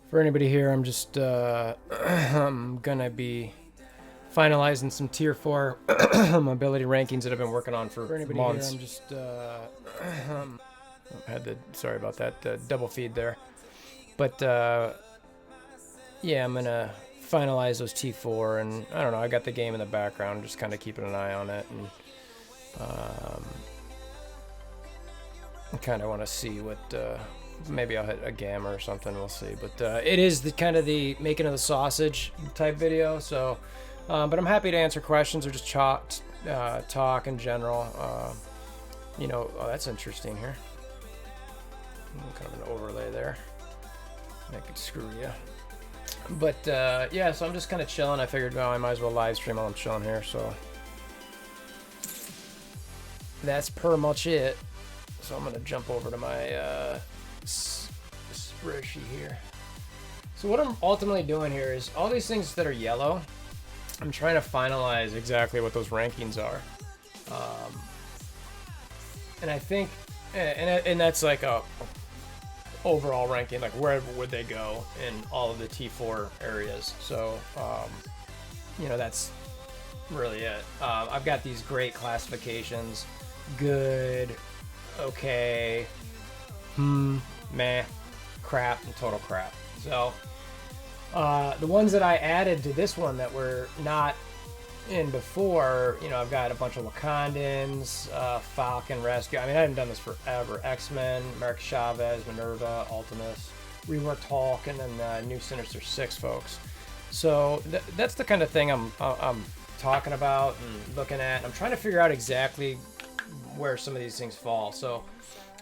For anybody here, I'm just I'm gonna be finalizing some tier 4 mobility rankings that I've been working on for months. Here, I'm just I had to, sorry about that double feed there, but yeah, I'm gonna finalize those T4, and I don't know, I got the game in the background, just kind of keeping an eye on it, and I kind of want to see what maybe I'll hit a gamma or something, we'll see. But it is the kind of the making of the sausage type video, so but I'm happy to answer questions or just talk in general. You know, oh, that's interesting here, kind of an overlay there, that could screw you. But yeah, so I'm just kind of chilling. I figured, well, I might as well live stream while I'm chilling here, so that's pretty much it. So I'm gonna jump over to my spreadsheet here. So what I'm ultimately doing here is all these things that are yellow, I'm trying to finalize exactly what those rankings are. And I think, and that's like a overall ranking, like where would they go in all of the T4 areas. So, you know, that's really it. I've got these great classifications: good, okay, meh, crap, and total crap. So the ones that I added to this one that were not in before, you know, I've got a bunch of Wakandans, Falcon Rescue. I mean, I haven't done this forever. X-Men, America Chavez, Minerva, Ultimus, reworked Hulk, and then new Sinister Six folks. So that's the kind of thing I'm talking about and looking at. I'm trying to figure out exactly where some of these things fall. So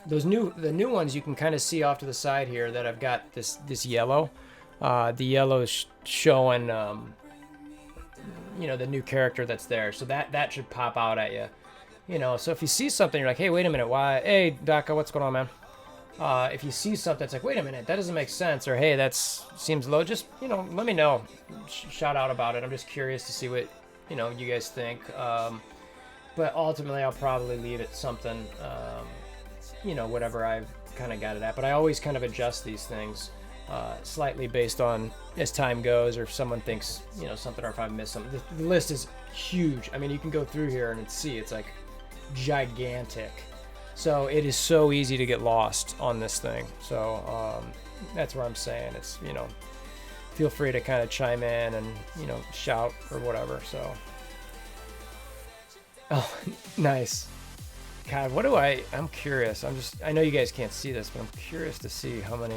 the new ones you can kind of see off to the side here that I've got this yellow. The yellow is showing you know, the new character that's there, so that should pop out at you. You know, so if you see something, you're like, hey, wait a minute, why? Hey, Daka, what's going on, man? If you see something, it's like, wait a minute, that doesn't make sense, or hey, that seems low. Just, you know, let me know. Shout out about it. I'm just curious to see what, you know, you guys think. But ultimately, I'll probably leave it something, you know, whatever I've kind of got it at. But I always kind of adjust these things slightly based on as time goes, or if someone thinks, you know, something, or if I miss something. The list is huge. I mean, you can go through here and see it's like gigantic. So it is so easy to get lost on this thing. So that's where I'm saying it's, you know, feel free to kind of chime in and, you know, shout or whatever. So, oh, nice. God, what do I'm curious. I know you guys can't see this, but I'm curious to see how many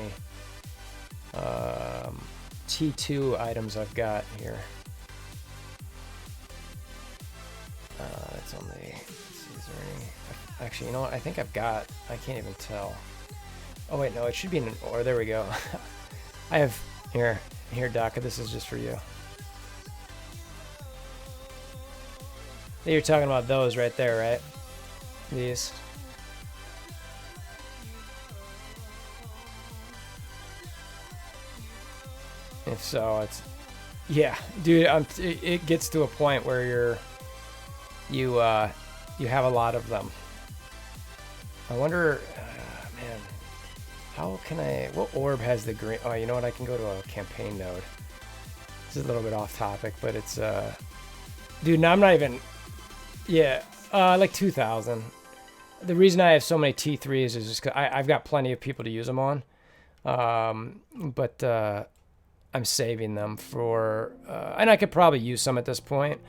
T2 items I've got here. That's on the, let's see, is there any, actually, you know what, I think I've got, I can't even tell. Oh wait, no, it should be in an order. There we go. I have, here, Daka, this is just for you. You're talking about those right there, right? These. If so, it's, yeah, dude. It gets to a point where you have a lot of them. I wonder, man, how can what orb has the green? Oh, you know what? I can go to a campaign node. This is a little bit off topic, but it's dude. No, I'm not even. Yeah, like 2,000. The reason I have so many T3s is just 'cause I've got plenty of people to use them on, but. I'm saving them for, and I could probably use some at this point.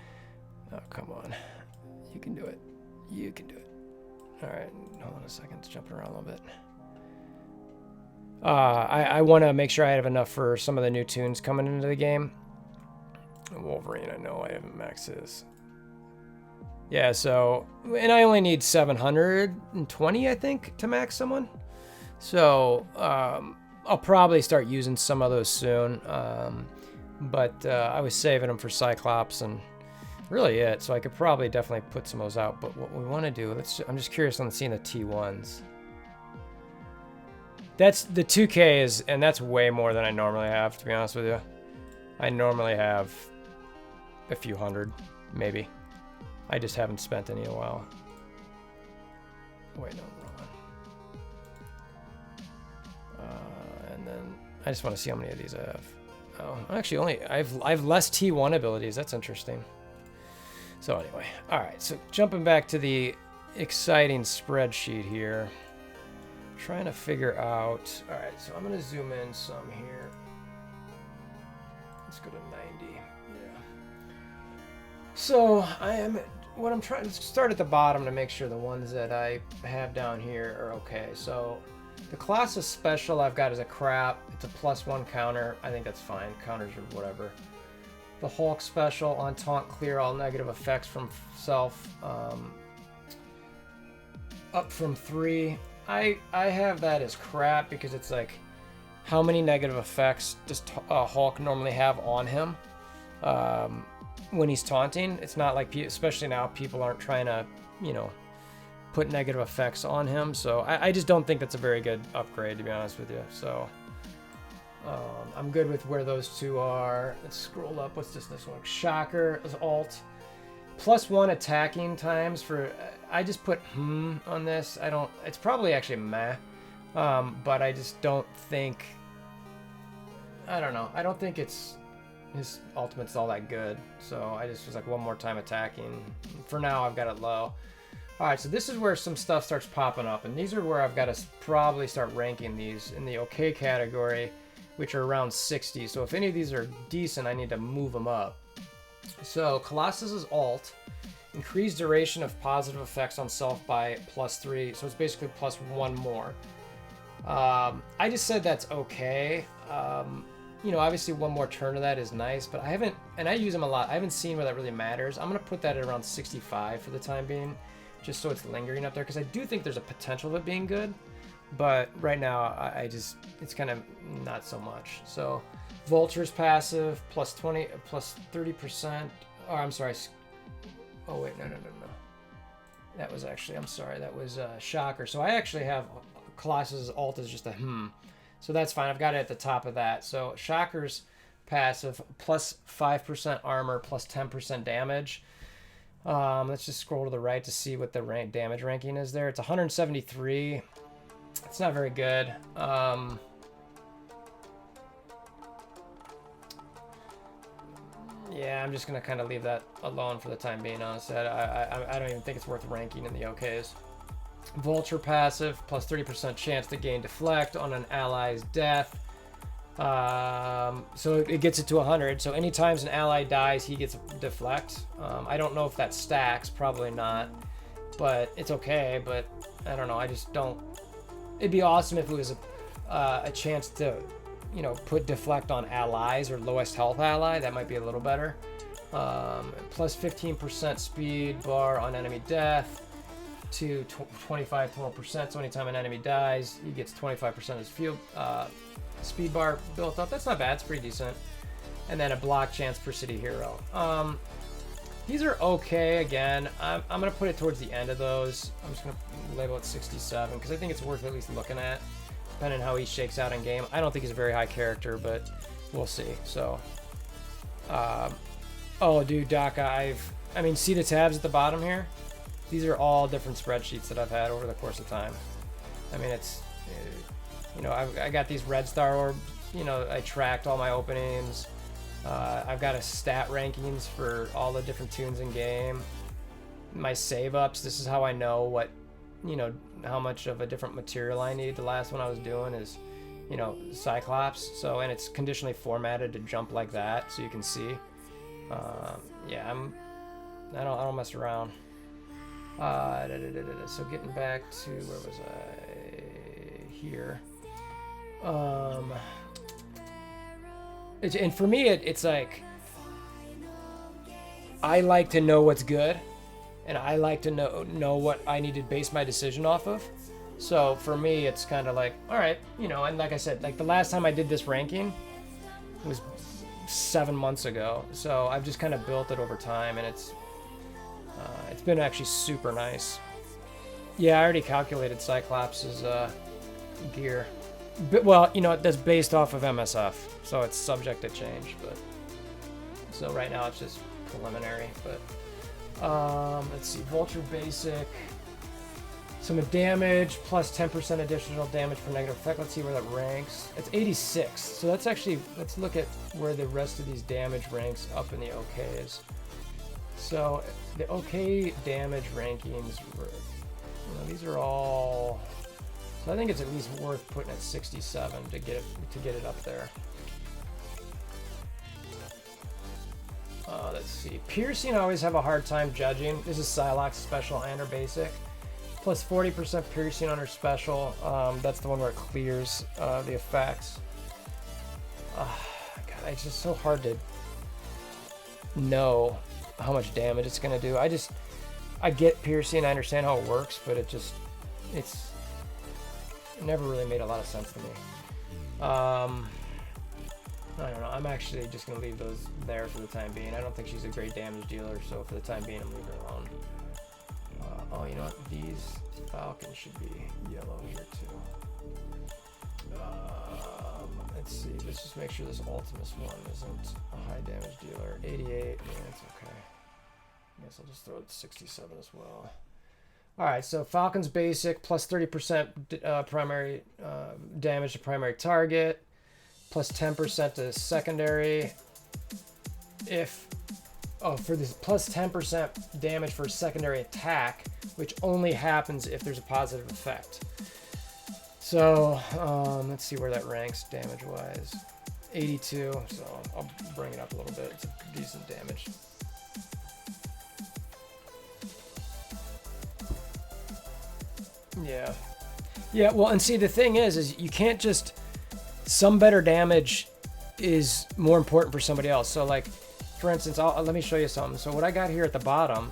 Oh, come on. You can do it. You can do it. All right, hold on a second. It's jumping around a little bit. I want to make sure I have enough for some of the new tunes coming into the game. Wolverine, I know I haven't maxed his. Yeah, so, and I only need 720, I think, to max someone. So, I'll probably start using some of those soon, but I was saving them for Cyclops and really it, so I could probably definitely put some of those out. But what we want to do, I'm just curious on seeing the T1s. That's the 2K is, and that's way more than I normally have, to be honest with you. I normally have a few hundred, maybe. I just haven't spent any in a while. Wait, no, wrong one. And then I just want to see how many of these I have. Oh, actually, I have less T1 abilities. That's interesting. So anyway, all right. So jumping back to the exciting spreadsheet here, trying to figure out. All right, so I'm gonna zoom in some here. Let's go to 90. Yeah. So what I'm trying to start at the bottom to make sure the ones that I have down here are okay. So the class of special I've got is a crap. It's a +1 counter. I think that's fine. Counters or whatever. The Hulk special on taunt, clear all negative effects from self. Up from 3. I have that as crap because it's like, how many negative effects does Hulk normally have on him when he's taunting? It's not like, especially now, people aren't trying to, you know, put negative effects on him. So I just don't think that's a very good upgrade, to be honest with you. So I'm good with where those two are. Let's scroll up. What's this one? Shocker is alt. +1 attacking times for, I just put on this. It's probably actually meh. But I just don't think, I don't know. I don't think his ultimate's all that good. So I just was like, one more time attacking. For now, I've got it low. All right, so this is where some stuff starts popping up. And these are where I've got to probably start ranking these in the okay category, which are around 60. So if any of these are decent, I need to move them up. So Colossus is alt. Increased duration of positive effects on self by +3. So it's basically +1 more. I just said that's okay. You know, obviously one more turn of that is nice, but I haven't, and I use them a lot. I haven't seen where that really matters. I'm going to put that at around 65 for the time being, just so it's lingering up there, because I do think there's a potential of it being good, but right now it's kind of not so much. So Vulture's passive, +20, +30%, or I'm sorry. Oh wait, no. That was actually, I'm sorry, that was Shocker. So I actually have Colossus' alt is just a so that's fine. I've got it at the top of that. So Shocker's passive, +5% armor, +10% damage. Let's just scroll to the right to see what the damage ranking is there. It's 173. It's not very good. Yeah, I'm just gonna kind of leave that alone for the time being, honestly. I don't even think it's worth ranking in the OKs. Vulture passive, +30% chance to gain deflect on an ally's death. So it gets it to 100. So anytime an ally dies, he gets deflect. I don't know if that stacks, probably not, but it's okay. But I don't know. I just don't. It'd be awesome if it was a chance to, you know, put deflect on allies or lowest health ally. That might be a little better. +15% speed bar on enemy death to 25 more percent. So anytime an enemy dies, he gets 25% of his field speed bar built up. That's not bad. It's pretty decent. And then a block chance per city hero. These are okay. Again, I'm gonna put it towards the end of those. I'm just gonna label it 67 because I think it's worth at least looking at, depending on how he shakes out in game. I don't think he's a very high character, but we'll see. So, oh, dude, Daka, I mean, see the tabs at the bottom here? These are all different spreadsheets that I've had over the course of time. I mean, it's, you know, I got these red star orbs, you know, I tracked all my openings. I've got a stat rankings for all the different tunes in game. My save ups, this is how I know what, you know, how much of a different material I need. The last one I was doing is, you know, Cyclops. So, and it's conditionally formatted to jump like that, so you can see. Yeah, I don't mess around. So getting back to, where was I? Here. And for me, it's like, I like to know what's good, and I like to know what I need to base my decision off of. So for me, it's kind of like, all right, you know, and like I said, like the last time I did this ranking was 7 months ago. So I've just kind of built it over time, and it's been actually super nice. Yeah, I already calculated Cyclops' gear. But, well, you know, that's based off of MSF, so it's subject to change. But so right now it's just preliminary. But let's see, Vulture basic. Some damage plus 10% additional damage per negative effect. Let's see where that ranks. It's 86. So that's actually, let's look at where the rest of these damage ranks up in the OKs. So the OK damage rankings were, these are all, so I think it's at least worth putting at 67 to get it up there. Let's see. Piercing, I always have a hard time judging. This is Psylocke's special and her basic. Plus 40% piercing on her special. That's the one where it clears the effects. God, it's just so hard to know how much damage it's gonna do. I get piercing, I understand how it works, but it never really made a lot of sense to me. I don't know. I'm actually just gonna leave those there for the time being. I don't think she's a great damage dealer, so for the time being, I'm leaving her alone. Oh, you know what? These Falcons should be yellow here too. Let's see. Let's just make sure this Ultimus one isn't a high damage dealer. 88. Yeah, it's okay. I guess I'll just throw it to 67 as well. All right. So Falcon's basic plus 30% primary damage to primary target, plus 10% to secondary. For this plus 10% damage for secondary attack, which only happens if there's a positive effect. So let's see where that ranks damage wise. 82, so I'll bring it up a little bit. It's a decent damage. Yeah, well, and see, the thing is you can't just, some better damage is more important for somebody else. So like, for instance, let me show you something. So what I got here at the bottom,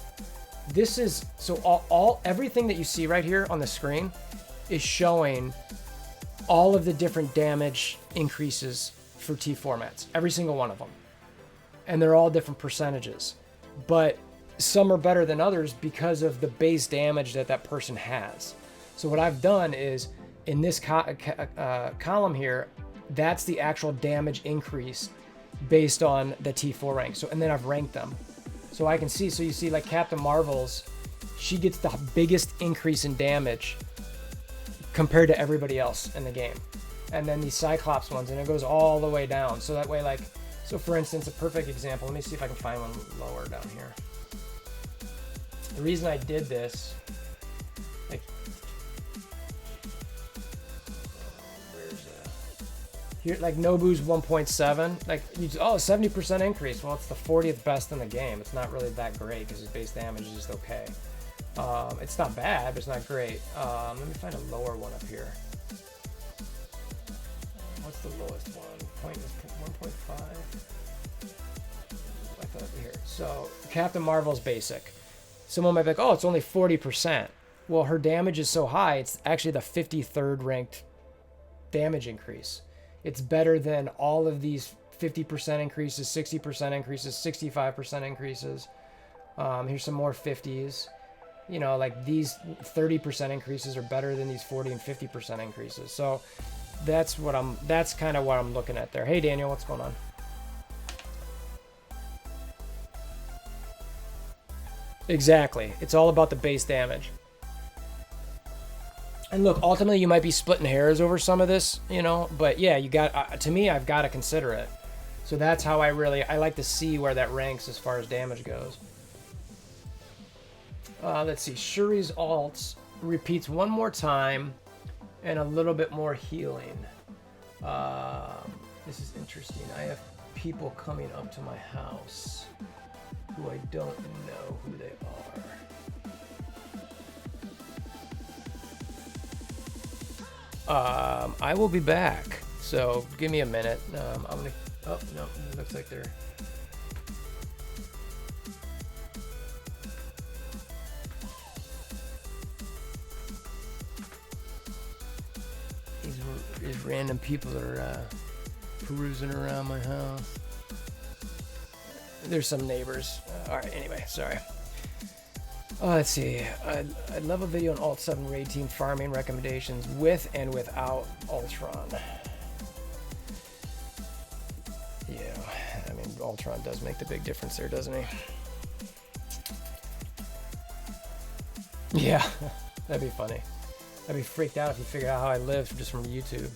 this is, so everything that you see right here on the screen is showing all of the different damage increases for T formats, every single one of them. And they're all different percentages, but some are better than others because of the base damage that person has. So what I've done is in this column here, that's the actual damage increase based on the T4 rank. So, and then I've ranked them. So I can see, so you see like Captain Marvel's, she gets the biggest increase in damage compared to everybody else in the game. And then these Cyclops ones, and it goes all the way down. So that way, like, so for instance, a perfect example, let me see if I can find one lower down here. The reason I did this, like, here, like Nobu's 1.7, like, 70% increase. Well, it's the 40th best in the game. It's not really that great because his base damage is just okay. It's not bad, but it's not great. Let me find a lower one up here. What's the lowest one? 1.5? I thought here. So Captain Marvel's basic. Someone might be like, oh, it's only 40%. Well, her damage is so high, it's actually the 53rd ranked damage increase. It's better than all of these 50% increases, 60% increases, 65% increases. Here's some more 50s. You know, like these 30% increases are better than these 40 and 50% increases. So that's kind of what I'm looking at there. Hey, Daniel, what's going on? Exactly. It's all about the base damage. And look, ultimately, you might be splitting hairs over some of this, you know, but yeah, you got, to me, I've got to consider it. So that's how I like to see where that ranks as far as damage goes. Let's see, Shuri's alts repeats one more time and a little bit more healing. This is interesting. I have people coming up to my house who I don't know who they are. I will be back, so give me a minute. I'm gonna, oh no, it looks like they're, these random people that are perusing around my house. There's some neighbors. All right, anyway, sorry. Let's see. I'd love a video on Alt 7 raid team farming recommendations with and without Ultron. Yeah, I mean, Ultron does make the big difference there, doesn't he? Yeah. That'd be funny. I'd be freaked out if you figured out how I live just from YouTube.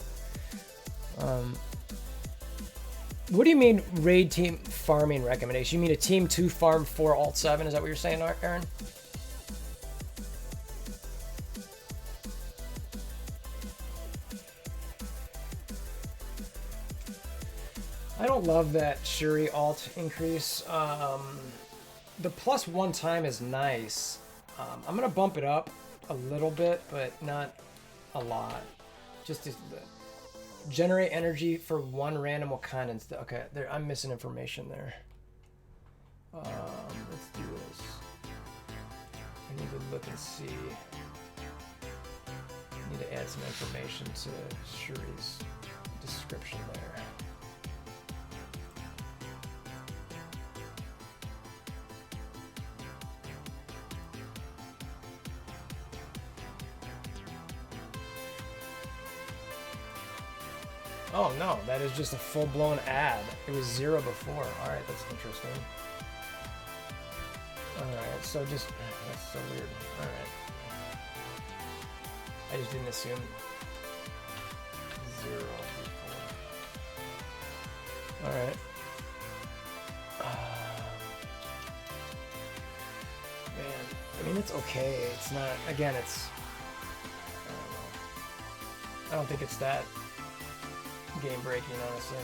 What do you mean raid team farming recommendation? You mean a team to farm for alt 7? Is that what you're saying, Aaron? I don't love that Shuri alt increase. The plus 1 time is nice. I'm gonna bump it up a little bit, but not a lot. Just to generate energy for 1 random Wakandan. Okay, there. I'm missing information there. Let's do this. I need to look and see. I need to add some information to Shuri's description there. Oh no, that is just a full-blown ad. It was 0 before. Alright, that's interesting. Alright, so just... That's so weird. Alright. I just didn't assume 0 before. Alright. Man, I mean, it's okay. It's not... Again, it's... I don't know. I don't think it's that... game breaking, honestly.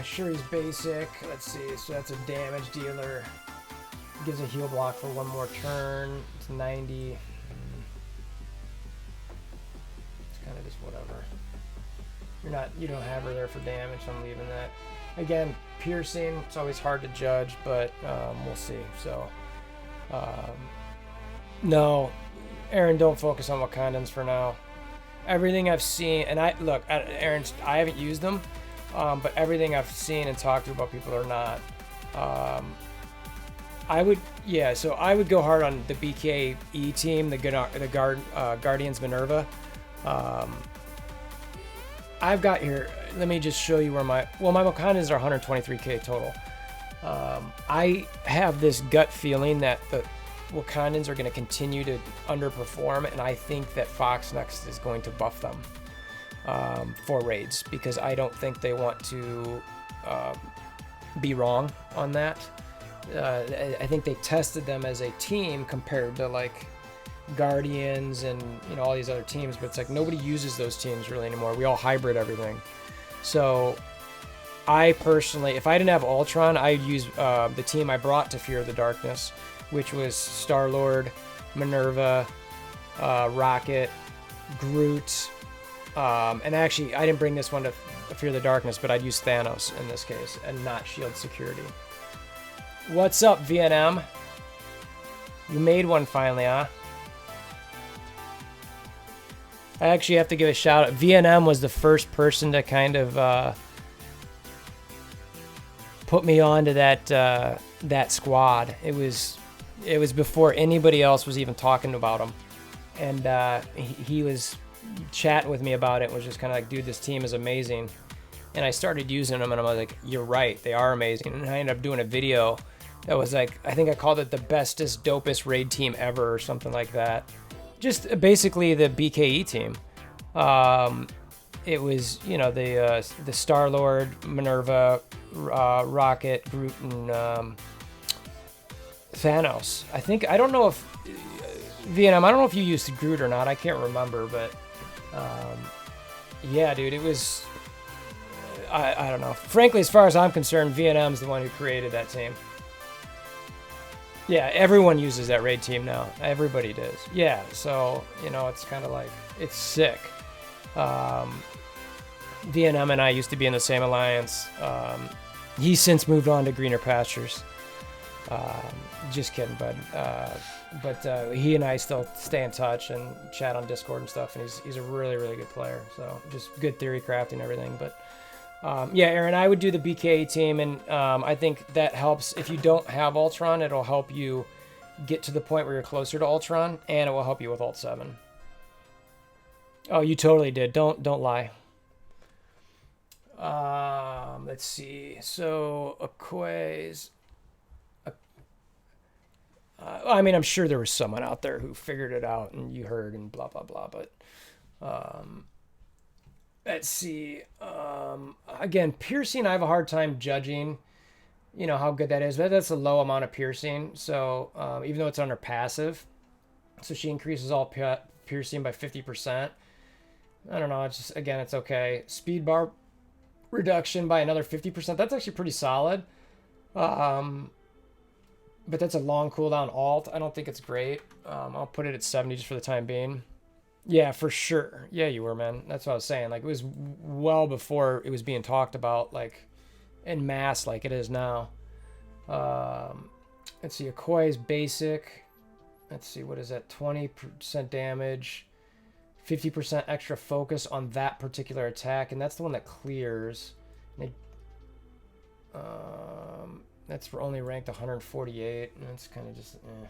Shuri's basic. Let's see. So that's a damage dealer. Gives a heal block for 1 more turn. It's 90. It's kind of just whatever. You don't have her there for damage, so I'm leaving that. Again, piercing. It's always hard to judge, but we'll see. So, no, Aaron, don't focus on Wakandans for now. Everything I've seen, and Aaron, I haven't used them, but everything I've seen and talked to about people are not. I would go hard on the BKE team, the Guardians Minerva. I've got here, let me just show you where my Wakandans are 123k total. I have this gut feeling that the Wakandans are going to continue to underperform, and I think that Fox Next is going to buff them for raids, because I don't think they want to be wrong on that. I think they tested them as a team compared to like Guardians and all these other teams, but it's like nobody uses those teams really anymore. We all hybrid everything. So I personally, if I didn't have Ultron, I'd use the team I brought to Fear of the Darkness, which was Star-Lord, Minerva, Rocket, Groot, and actually I didn't bring this one to Fear of the Darkness, but I'd use Thanos in this case and not Shield Security. What's up, VNM? You made one finally, huh? I actually have to give a shout out. VNM was the first person to kind of put me onto that squad. It was before anybody else was even talking about him, and he was chatting with me about it. Was just kind of like, dude, this team is amazing. And I started using them, and I was like, you're right, they are amazing. And I ended up doing a video that was like, I think I called it the bestest, dopest raid team ever, or something like that. Just basically the BKE team. It was, the Star-Lord, Minerva, Rocket, Groot, and Thanos. I don't know if VNM, I don't know if you used Groot or not. I can't remember, but yeah, dude, it was. I don't know. Frankly, as far as I'm concerned, VNM's the one who created that team. Yeah, everyone uses that raid team now. Everybody does. Yeah, so, it's kind of like, it's sick. VNM and I used to be in the same alliance. He's since moved on to greener pastures. Just kidding, bud. But he and I still stay in touch and chat on Discord and stuff, and he's a really, really good player. So just good theory crafting and everything. But yeah, Aaron, I would do the BKA team, and I think that helps. If you don't have Ultron, it'll help you get to the point where you're closer to Ultron, and it will help you with Ult 7. Oh, you totally did. Don't lie. Let's see. So Okoye's. I mean, I'm sure there was someone out there who figured it out and you heard and blah, blah, blah. But let's see. Again, piercing, I have a hard time judging, you know, how good that is. But that's a low amount of piercing. So even though it's under passive, so she increases all piercing by 50%. I don't know. It's just, again, it's okay. Speed bar reduction by another 50%. That's actually pretty solid. But that's a long cooldown alt. I don't think it's great. I'll put it at 70 just for the time being. Yeah, for sure. Yeah, you were, man. That's what I was saying. Like, it was well before it was being talked about, like, en masse like it is now. Let's see. Okoye's basic. Let's see. What is that? 20% damage. 50% extra focus on that particular attack. And that's the one that clears. That's for only ranked 148. And that's kind of just, eh.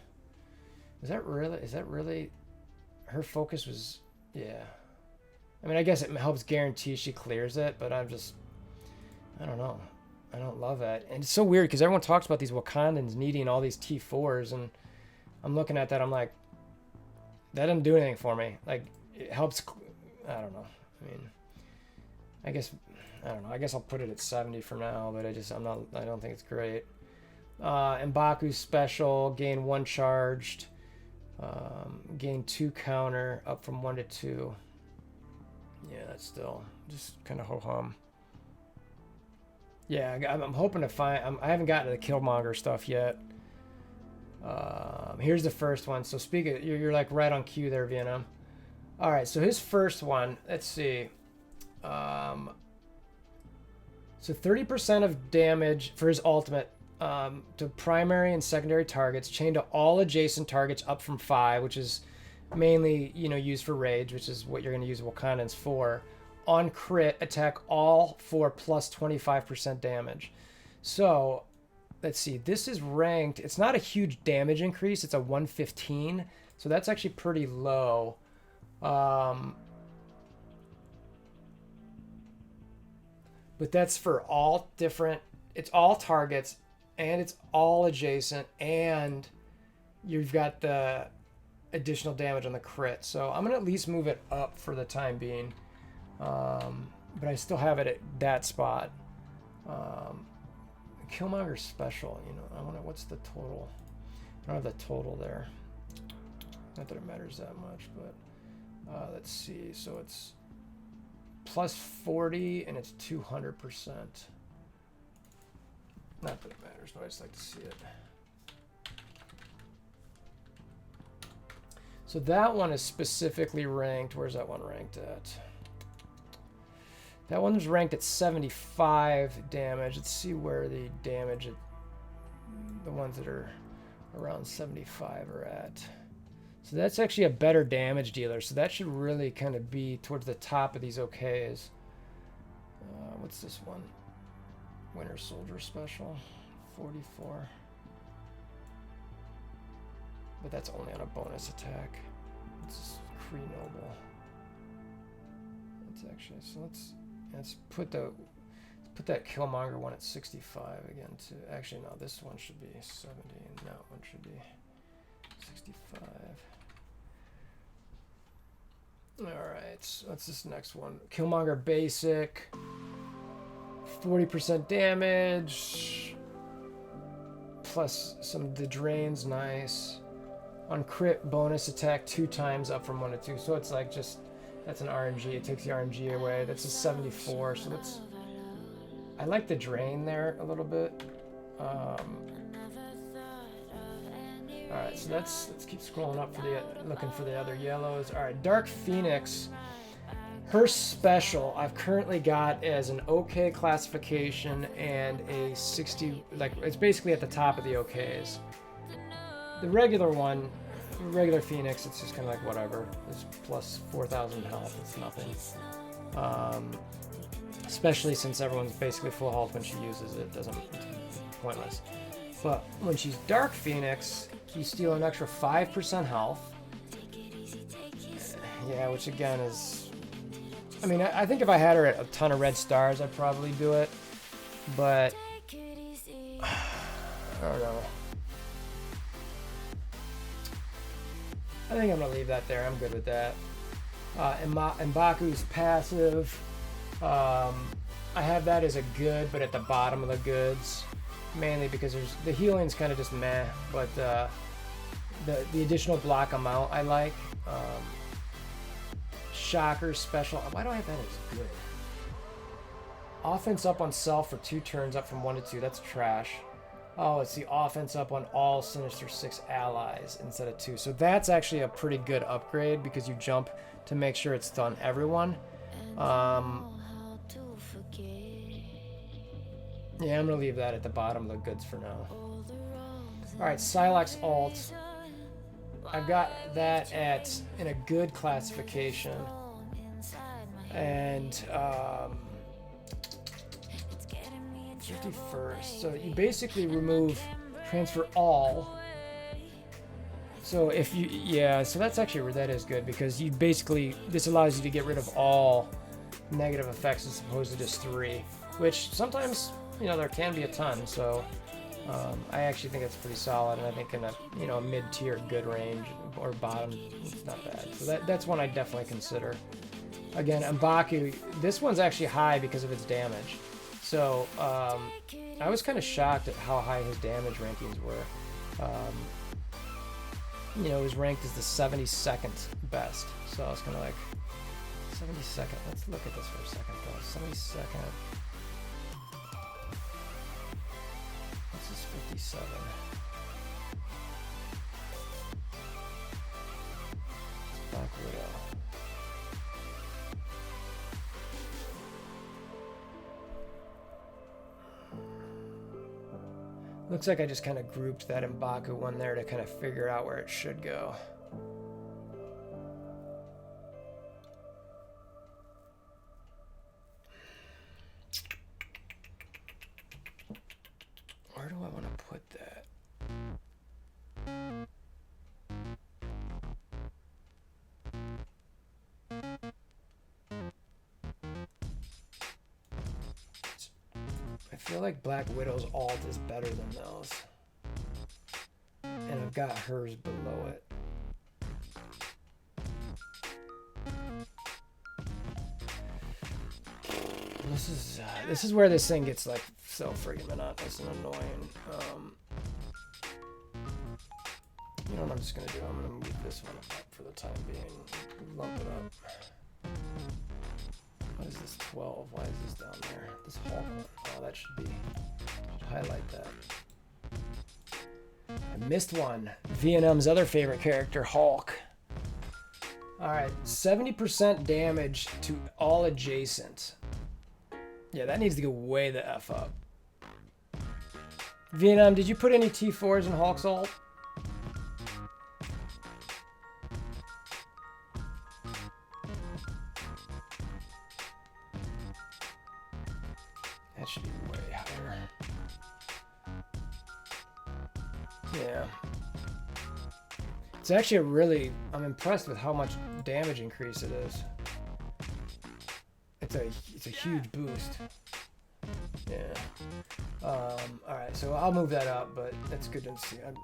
Is that really, her focus was, yeah. I mean, I guess it helps guarantee she clears it, but I don't know. I don't love that. And it's so weird because everyone talks about these Wakandans needing all these T4s, and I'm looking at that, I'm like, that doesn't do anything for me. Like, it helps, I don't know. I mean, I don't know. I guess I'll put it at 70 for now, but I don't think it's great. M'Baku's special, gain 1 charged, gain 2 counter, up from 1 to 2. Yeah, that's still just kind of ho-hum. Yeah, I'm hoping to find, I haven't gotten to the Killmonger stuff yet. Here's the first one. So you're like right on cue there, Vietnam. All right, so his first one, let's see. So 30% of damage for his ultimate to primary and secondary targets, chained to all adjacent targets up from 5, which is mainly, you know, used for rage, which is what you're going to use Wakandans for. On crit, attack all for plus 25% damage. So let's see, this is ranked, it's not a huge damage increase, it's a 115, so that's actually pretty low. But that's for all different, it's all targets, and it's all adjacent, and you've got the additional damage on the crit. So I'm going to at least move it up for the time being. But I still have it at that spot. Killmonger special, you know, I wonder what's the total. I don't have the total there. Not that it matters that much, but let's see. So it's plus 40 and it's 200%. Not that it matters, but I just like to see it. So that one is specifically ranked. Where's that one ranked at? That one's ranked at 75 damage. Let's see where the damage, the ones that are around 75 are at. So that's actually a better damage dealer. So that should really kind of be towards the top of these OKs. What's this one? Winter Soldier Special, 44. But that's only on a bonus attack. It's Kree Noble. It's actually, so let's put that Killmonger one at 65 again too. Actually, no, this one should be 70 and that one should be 65. Alright, so that's this next one. Killmonger basic. 40% damage. Plus some the drains, nice. On crit, bonus attack 2 times up from 1 to 2. So it's like just, that's an RNG. It takes the RNG away. That's a 74. So that's, I like the drain there a little bit. Alright, so let's keep scrolling up for looking for the other yellows. Alright, Dark Phoenix. Her special I've currently got as an OK classification and a 60, like it's basically at the top of the OKs. The regular one, regular Phoenix, it's just kind of like whatever. It's plus 4,000 health, it's nothing. Especially since everyone's basically full health when she uses it, it's pointless. But when she's Dark Phoenix, you steal an extra 5% health. Yeah, which again is, I mean, I think if I had her at a ton of red stars, I'd probably do it. But I don't know. I think I'm gonna leave that there. I'm good with that. M'Baku's passive. I have that as a good, but at the bottom of the goods, mainly because the healing's kind of just meh. But the additional block amount I like. Shocker special. Why do I have that as good? Offense up on self for 2 turns, up from 1 to 2. That's trash. Oh, it's the offense up on all Sinister 6 allies instead of 2. So that's actually a pretty good upgrade because you jump to make sure it's done everyone. Yeah, I'm gonna leave that at the bottom of the goods for now. Alright, Psylocke's alt. I've got that in a good classification. And 51st. So you basically remove transfer all. So if you, yeah, so that's actually where that is good because you basically, this allows you to get rid of all negative effects as opposed to just 3, which sometimes, you know, there can be a ton. So I actually think it's pretty solid, and I think in a, you know, a mid-tier good range or bottom, it's not bad. So that's one I definitely consider. Again, M'Baku, this one's actually high because of its damage. So I was kind of shocked at how high his damage rankings were. You know, it was ranked as the 72nd best. So I was kind of like, 72nd. Let's look at this for a second, though. 72nd. This is 57. Black Widow. Looks like I just kind of grouped that M'Baku one there to kind of figure out where it should go. Where do I want to put that? I feel like Black Widow's alt is better than those. And I've got hers below it. This is where this thing gets like so friggin' monotonous and annoying. You know what I'm just gonna do? I'm gonna move this one up for the time being. Lump it up. What is this 12? Why is this down there? This Hulk one. Oh, that should be. Should highlight that. I missed one. V&M's other favorite character, Hulk. Alright, 70% damage to all adjacent. Yeah, that needs to go way the F up. V&M, did you put any T4s in Hulk's ult? That should be way higher. Yeah. It's actually a really, I'm impressed with how much damage increase it is. It's a huge boost. Yeah. Alright, so I'll move that up, but that's good to see. I'm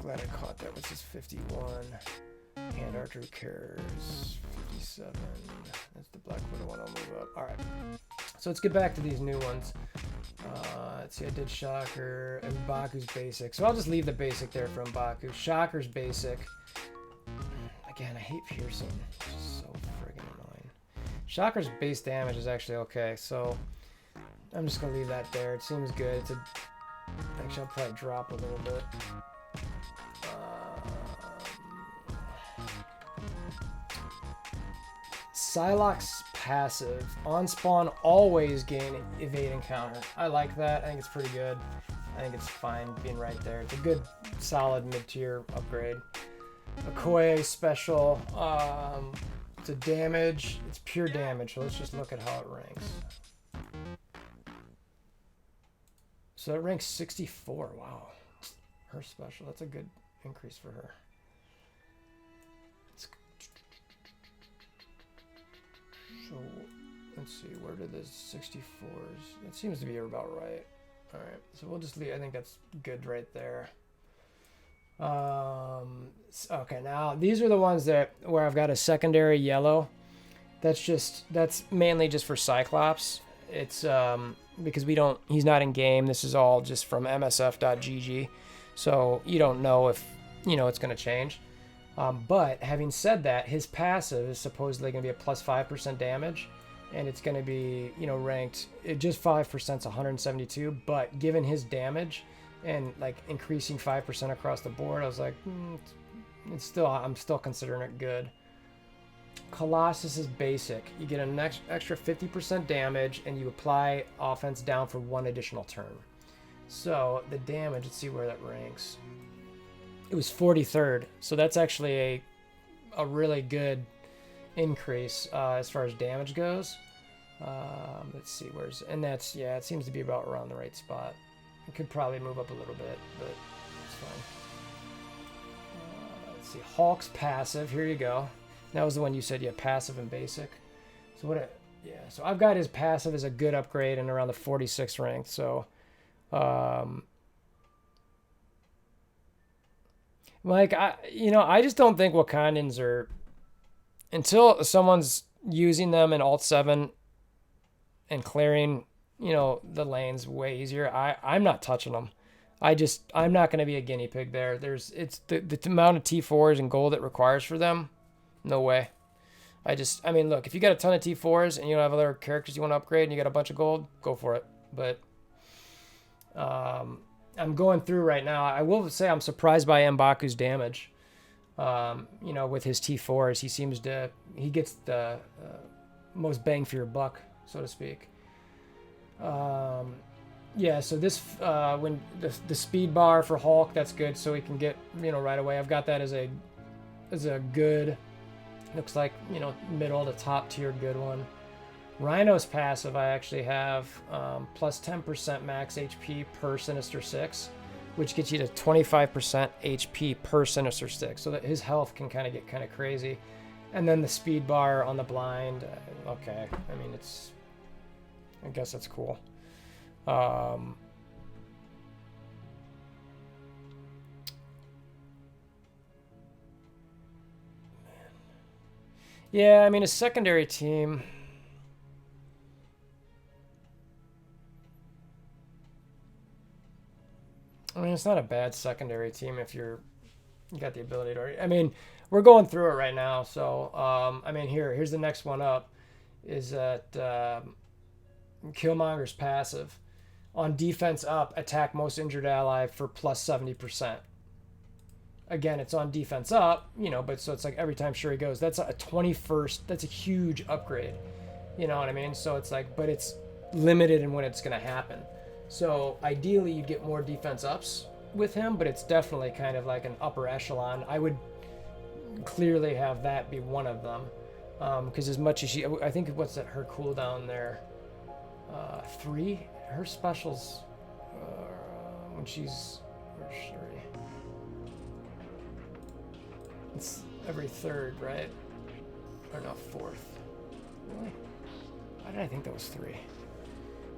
glad I caught that. What's this? 51. Hand Archer cares. 57. That's the Black Widow one. I'll move up. Alright. So let's get back to these new ones. Let's see, I did Shocker and M'Baku's basic. So I'll just leave the basic there for M'Baku. Shocker's basic. Again, I hate piercing. It's just so friggin' annoying. Shocker's base damage is actually okay, so I'm just gonna leave that there. It seems good. Actually, I'll probably drop a little bit. Psylocke's passive. On spawn, always gain evade encounter. I like that. I think it's pretty good. I think it's fine being right there. It's a good, solid mid-tier upgrade. Okoye special. It's a damage. It's pure damage. So let's just look at how it ranks. So it ranks 64. Wow. Her special. That's a good increase for her. So let's see, where did the 64s? That seems to be about right. All right, so we'll just leave. I think that's good right there. Okay, now these are the ones that where I've got a secondary yellow. That's mainly just for Cyclops. It's because he's not in game. This is all just from MSF.gg, so you don't know if it's going to change. But having said that, his passive is supposedly going to be a plus 5% damage, and it's going to be ranked just 5% is 172. But given his damage and like increasing 5% across the board, I was like, I'm still considering it good. Colossus is basic. You get an extra 50% damage, and you apply offense down for 1 additional turn. So the damage, let's see where that ranks. It was 43rd, so that's actually a really good increase as far as damage goes. Let's see, it seems to be about around the right spot. It could probably move up a little bit, but it's fine. Let's see, Hulk's passive, here you go. That was the one you said, yeah, passive and basic. So so I've got his passive as a good upgrade and around the 46th rank. So, I just don't think Wakandans are, until someone's using them in Alt 7 and clearing, the lanes way easier. I'm not touching them. I'm not going to be a guinea pig there. It's the amount of T4s and gold it requires for them. No way. Look, if you got a ton of T4s and you don't have other characters you want to upgrade and you got a bunch of gold, go for it. But I'm going through right now. I will say I'm surprised by M'Baku's damage. With his T4s, he gets the most bang for your buck, so to speak. So this when the speed bar for Hulk, that's good, so he can get right away. I've got that as a good. Looks like, middle to top tier good one. Rhino's passive, I actually have plus 10% max HP per Sinister 6, which gets you to 25% HP per Sinister 6, so that his health can kind of get kind of crazy. And then the speed bar on the blind, okay. I guess that's cool. Yeah, a secondary team. It's not a bad secondary team if you got the ability to. We're going through it right now. So, here's the next one up. Is that Killmonger's passive. On defense up, attack most injured ally for plus 70%. Again, it's on defense up, but so it's like every time Shuri goes, that's a 21st, that's a huge upgrade. You know what I mean? So it's like, but it's limited in when it's going to happen. So ideally you'd get more defense ups with him, but it's definitely kind of like an upper echelon. I would clearly have that be one of them. Because as much as I think what's that, her cooldown there? 3? Her specials, when she's, where's Shuri? It's every 3rd, right? Or no, 4th. Really? Why did I think that was 3?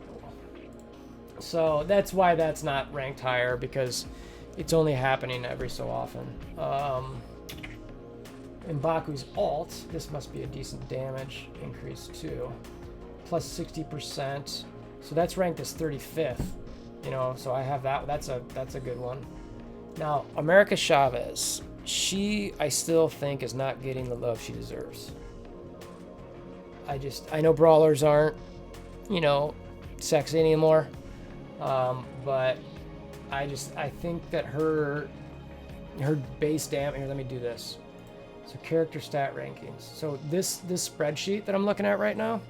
Oh well. So that's why that's not ranked higher, because it's only happening every so often. M'Baku's alt, this must be a decent damage increase too. Plus 60%. So that's ranked as 35th. So I have that. That's a good one. Now, America Chavez. She, I still think, is not getting the love she deserves. I know brawlers aren't, sexy anymore. But I think that her base damage, here, let me do this. So character stat rankings. So this spreadsheet that I'm looking at right now,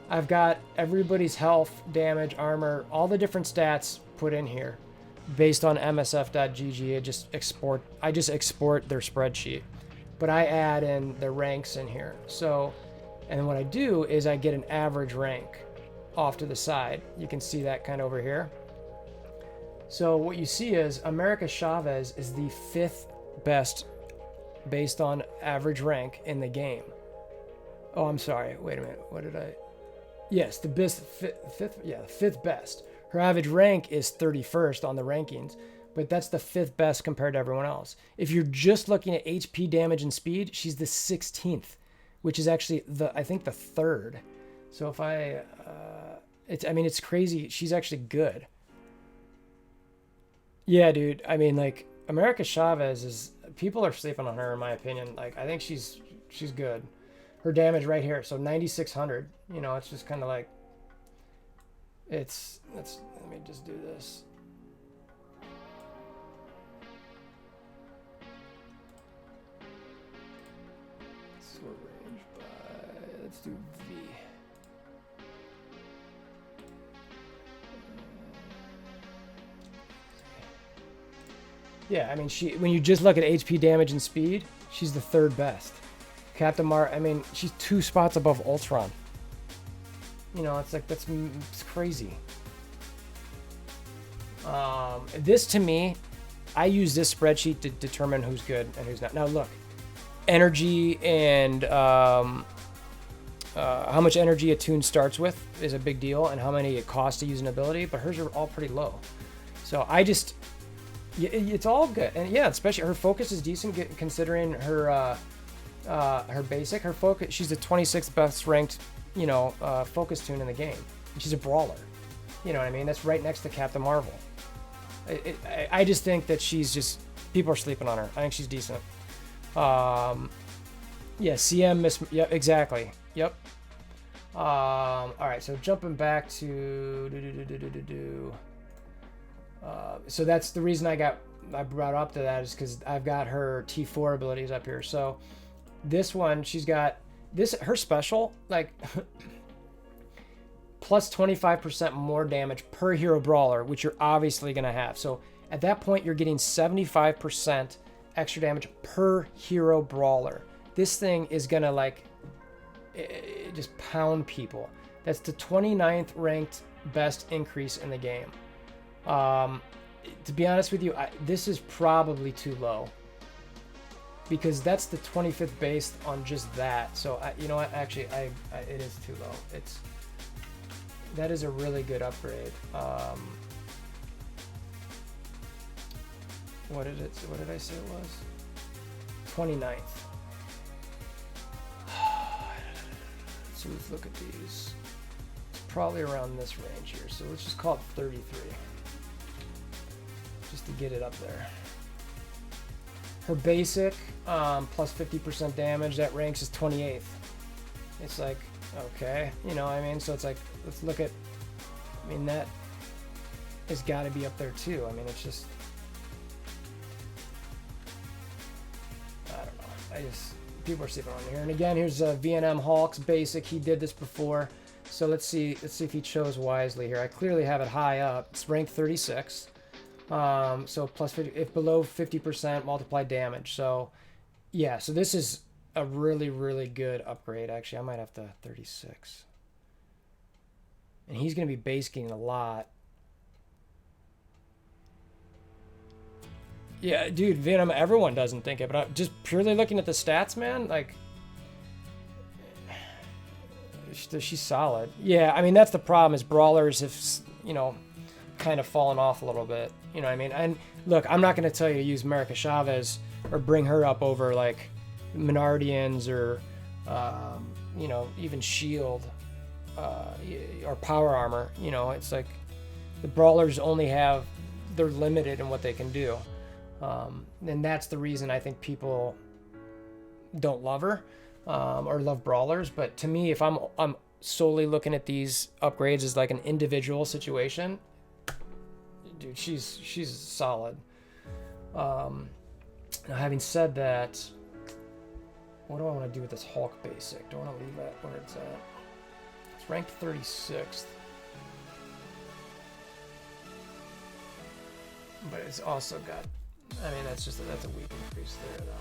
I've got everybody's health, damage, armor, all the different stats put in here. Based on MSF.gg, I just export their spreadsheet, but I add in the ranks in here. So, and what I do is I get an average rank off to the side. You can see that kind of over here. So what you see is America Chavez is the 5th best based on average rank in the game. Oh, I'm sorry. Wait a minute. What did I? Yes, the best fifth. Yeah, 5th best. Her average rank is 31st on the rankings, but that's the 5th best compared to everyone else. If you're just looking at HP, damage, and speed, she's the 16th, which is actually I think the 3rd. So if it's crazy. She's actually good. Yeah, dude. I mean, like, America Chavez people are sleeping on her, in my opinion. Like, I think she's good. Her damage right here, so 9,600. You know, it's just kind of like, let me just do this. Sort range by, let's do V. Yeah, I mean, when you just look at HP, damage, and speed, she's the 3rd best. Captain Mar, I mean, she's 2 spots above Ultron. You know, it's like, it's crazy. This, to me, I use this spreadsheet to determine who's good and who's not. Now, look, energy and how much energy a tune starts with is a big deal, and how many it costs to use an ability, but hers are all pretty low. So it's all good. And yeah, especially her focus is decent considering her basic. Her focus, she's the 26th best ranked, focus tune in the game. And she's a brawler. You know what I mean? That's right next to Captain Marvel. I just think that people are sleeping on her. I think she's decent. Yeah, CM yeah, exactly. Yep. All right, so jumping back to so that's the reason I brought up to that, is because I've got her T4 abilities up here. So this one, she's got her special, like plus 25% more damage per hero brawler, which you're obviously going to have. So at that point, you're getting 75% extra damage per hero brawler. This thing is going to just pound people. That's the 29th ranked best increase in the game. To be honest with you, this is probably too low, because that's the 25th based on just that. So you know what? Actually, it is too low. That is a really good upgrade. What did I say it was? 29th. So let's look at these. It's probably around this range here. So let's just call it 33. Just to get it up there. Her basic, plus 50% damage, that ranks as 28th. It's like, okay, you know what I mean? So it's like, let's look at, I mean, that has got to be up there too. I mean, it's just, I don't know. People are sleeping on here. And again, here's VNM Hulk's basic. He did this before. So let's see if he chose wisely here. I clearly have it high up. It's ranked 36. So plus 50, if below 50% multiplied damage. So yeah, so this is a really, really good upgrade. Actually, I might have to 36. And he's going to be base gain a lot. Yeah, dude, Venom, everyone doesn't think it, but just purely looking at the stats, man, like, she's solid. Yeah, I mean, that's the problem, is brawlers have, kind of fallen off a little bit. You know what I mean? And look, I'm not going to tell you to use America Chavez or bring her up over, like, Menardians or, even Shield or Power Armor. You know, it's like the brawlers they're limited in what they can do. And that's the reason I think people don't love her or love brawlers. But to me, if I'm solely looking at these upgrades as like an individual situation, dude, she's solid. Now, having said that, what do I want to do with this Hulk basic? Do I want to leave that where it's at? It's ranked 36th. But it's also got, I mean, that's a weak increase there, though.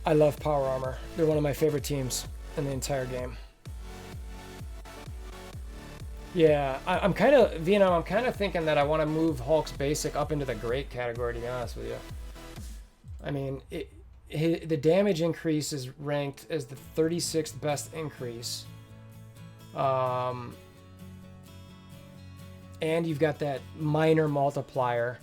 I love Power Armor. They're one of my favorite teams in the entire game. Yeah, I'm kind of thinking that I want to move Hulk's basic up into the great category, to be honest with you. I mean, the damage increase is ranked as the 36th best increase. And you've got that minor multiplier,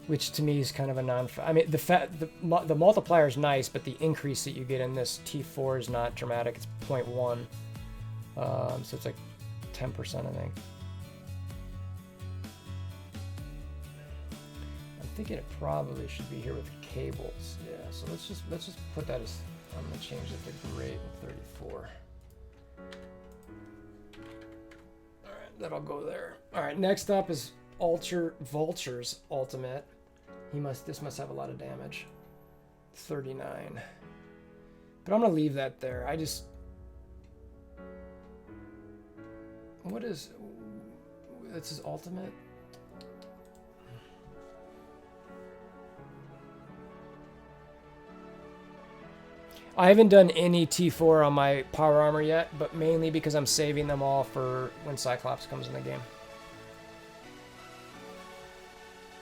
which to me is kind of a I mean, the multiplier is nice, but the increase that you get in this T4 is not dramatic. It's 0.1. So it's like 10%, I think. I'm thinking it probably should be here with cables. Yeah, so let's just put that as, I'm gonna change it to great in 34. All right, that'll go there. All right, next up is Vulture's ultimate. This must have a lot of damage. 39. But I'm gonna leave that there. That's his ultimate? I haven't done any T4 on my power armor yet, but mainly because I'm saving them all for when Cyclops comes in the game.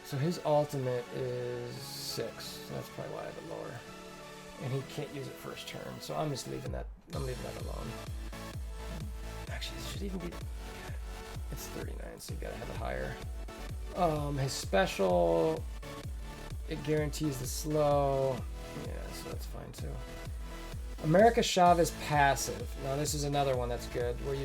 So his ultimate is 6, so that's probably why I have it lower. And he can't use it first turn, so I'm just leaving that. I'm leaving that alone. Actually, it should even be. It's 39, so you gotta have it higher. His special, it guarantees the slow. Yeah, so that's fine too. America Chavez passive. Now this is another one that's good, where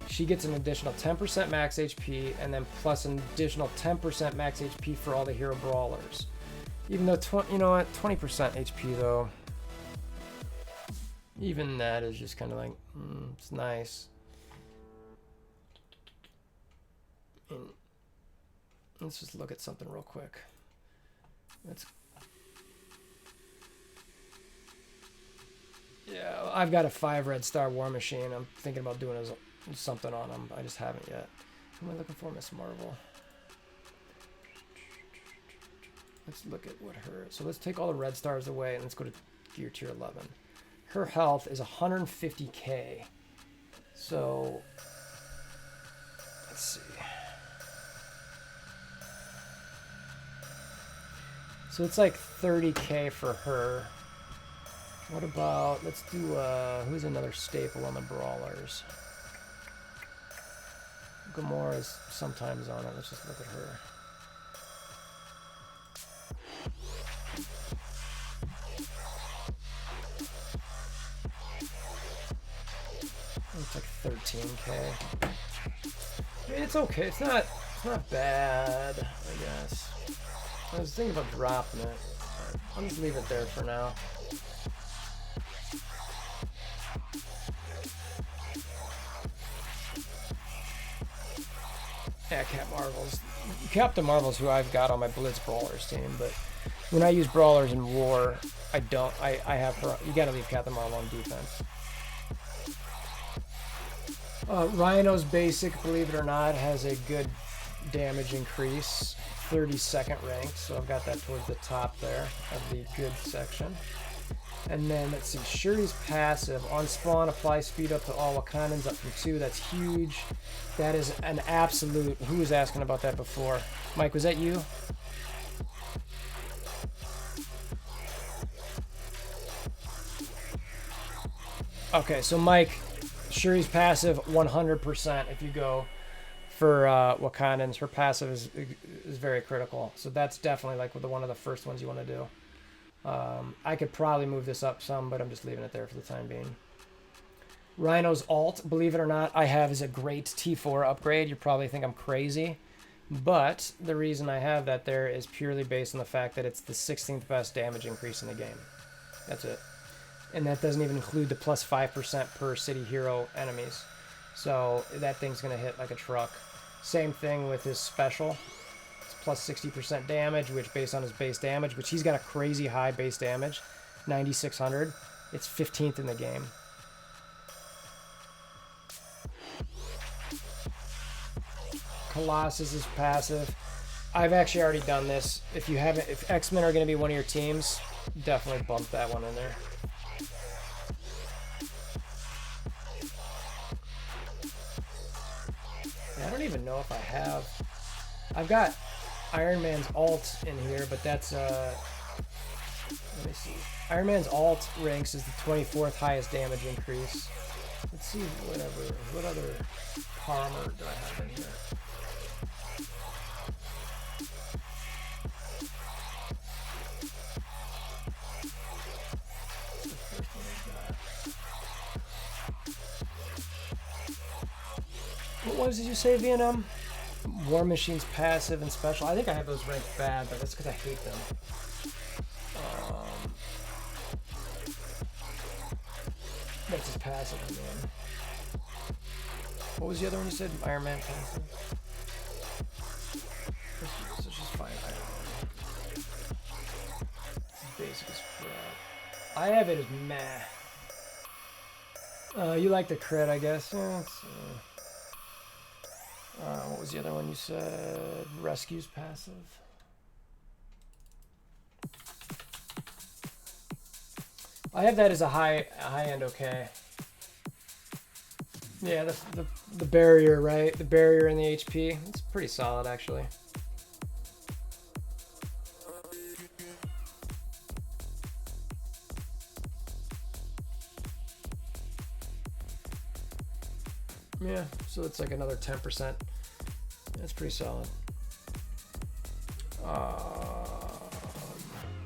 she gets an additional 10% max HP, and then plus an additional 10% max HP for all the hero brawlers. Even though, you know what, 20% HP though. Even that is just kind of like, it's nice. And let's just look at something real quick. Yeah, I've got a 5 red star war machine. I'm thinking about doing something on him. I just haven't yet. Who am I looking for? Miss Marvel. Let's look at what so let's take all the red stars away and let's go to gear tier 11. Her health is 150k. So let's see. So it's like 30k for her. What about, let's do, who's another staple on the brawlers? Gamora's sometimes on it. Let's just look at her. It's like 13k. I mean, it's okay. It's not bad, I guess. I was thinking about dropping it. Right, I'll just leave it there for now. Yeah, Captain Marvel's who I've got on my Blitz Brawlers team, but when I use Brawlers in War, I have her. You gotta leave Captain Marvel on defense. Rhino's basic, believe it or not, has a good damage increase, 32nd ranked, so I've got that towards the top there of the good section. And then let's see, Shuri's passive on spawn, apply speed up to all Wakandans up from 2. That's huge. That is an absolute. Who was asking about that before? Mike, was that you? Okay, so Mike, Shuri's passive 100% if you go for Wakandans. Her passive is very critical. So that's definitely like one of the first ones you want to do. I could probably move this up some, but I'm just leaving it there for the time being. Rhino's alt, believe it or not, I have is a great T4 upgrade. You probably think I'm crazy, but the reason I have that there is purely based on the fact that it's the 16th best damage increase in the game. That's it. And that doesn't even include the plus 5% per city hero enemies. So that thing's going to hit like a truck. Same thing with his special. Plus 60% damage, which based on his base damage, which he's got a crazy high base damage, 9,600. It's 15th in the game. Colossus is passive. I've actually already done this. If X-Men are going to be one of your teams, definitely bump that one in there. I don't even know if I have. I've got Iron Man's alt in here, but that's Iron Man's alt ranks is the 24th highest damage increase. Let's see what other power armor do I have in here? What ones did you say, Vietnam? War Machine's passive and special. I think I have those ranked bad, but that's because I hate them. That's his passive again. What was the other one you said? Iron Man passive? Let's just find Iron Man. It's basic as crap. I have it as meh. You like the crit, I guess. Yeah, what was the other one you said? Rescue's passive. I have that as a high end okay. Yeah, the barrier, right? The barrier and the HP. It's pretty solid actually. Yeah, so it's like another 10%. That's pretty solid.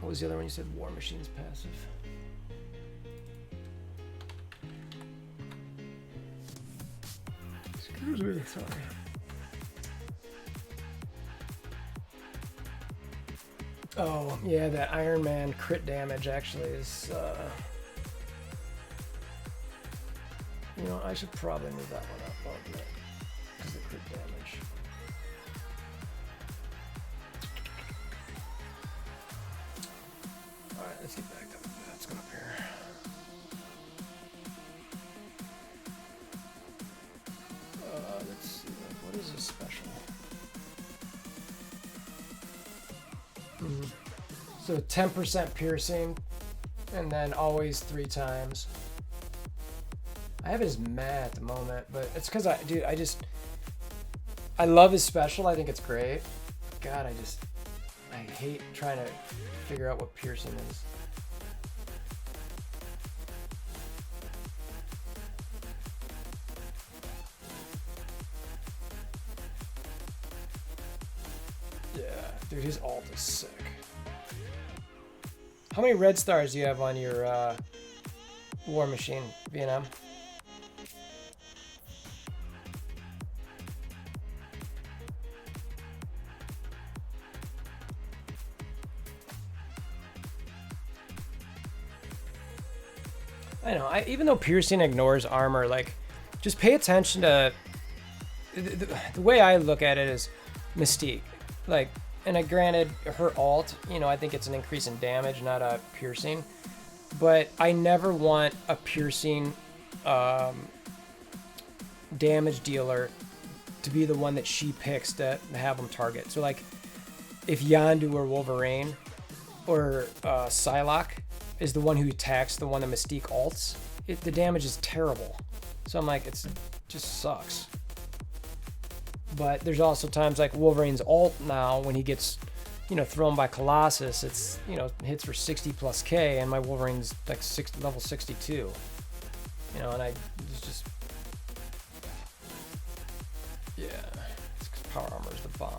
What was the other one you said? War Machine's passive. Excuse me, sorry. Oh, yeah, that Iron Man crit damage actually is, you know, I should probably move that one up a little bit because of the crit damage. Alright, let's get back up. Let's go up here. Let's see, what is this special? So 10% piercing, and then always 3 times. I have it as meh at the moment, but it's because I love his special. I think it's great. God, I hate trying to figure out what piercing is. Yeah, dude, his alt is sick. How many red stars do you have on your War Machine, Vietnam? I know, even though piercing ignores armor, like, just pay attention to the way I look at it is Mystique. Like, and granted, her alt, you know, I think it's an increase in damage, not a piercing. But I never want a piercing damage dealer to be the one that she picks to have them target. So, like, if Yondu or Wolverine or Psylocke is the one who attacks the one that Mystique alts, the damage is terrible. So I'm like, it just sucks. But there's also times like Wolverine's alt now, when he gets, you know, thrown by Colossus, it's, you know, hits for 60 plus K, and my Wolverine's like level 62. You know, and it's just, yeah, it's 'cause power armor is the bomb.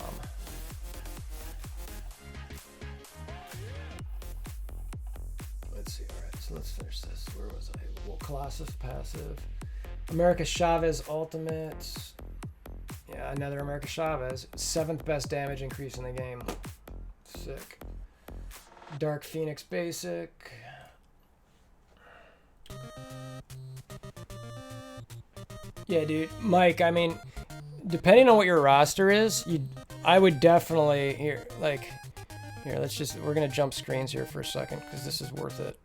Let's see, all right, so let's finish this. Where was I? Well, Colossus passive. America Chavez ultimate. Yeah, another America Chavez. 7th best damage increase in the game. Sick. Dark Phoenix basic. Yeah, dude. Mike, I mean, depending on what your roster is, I would definitely, here, we're going to jump screens here for a second because this is worth it.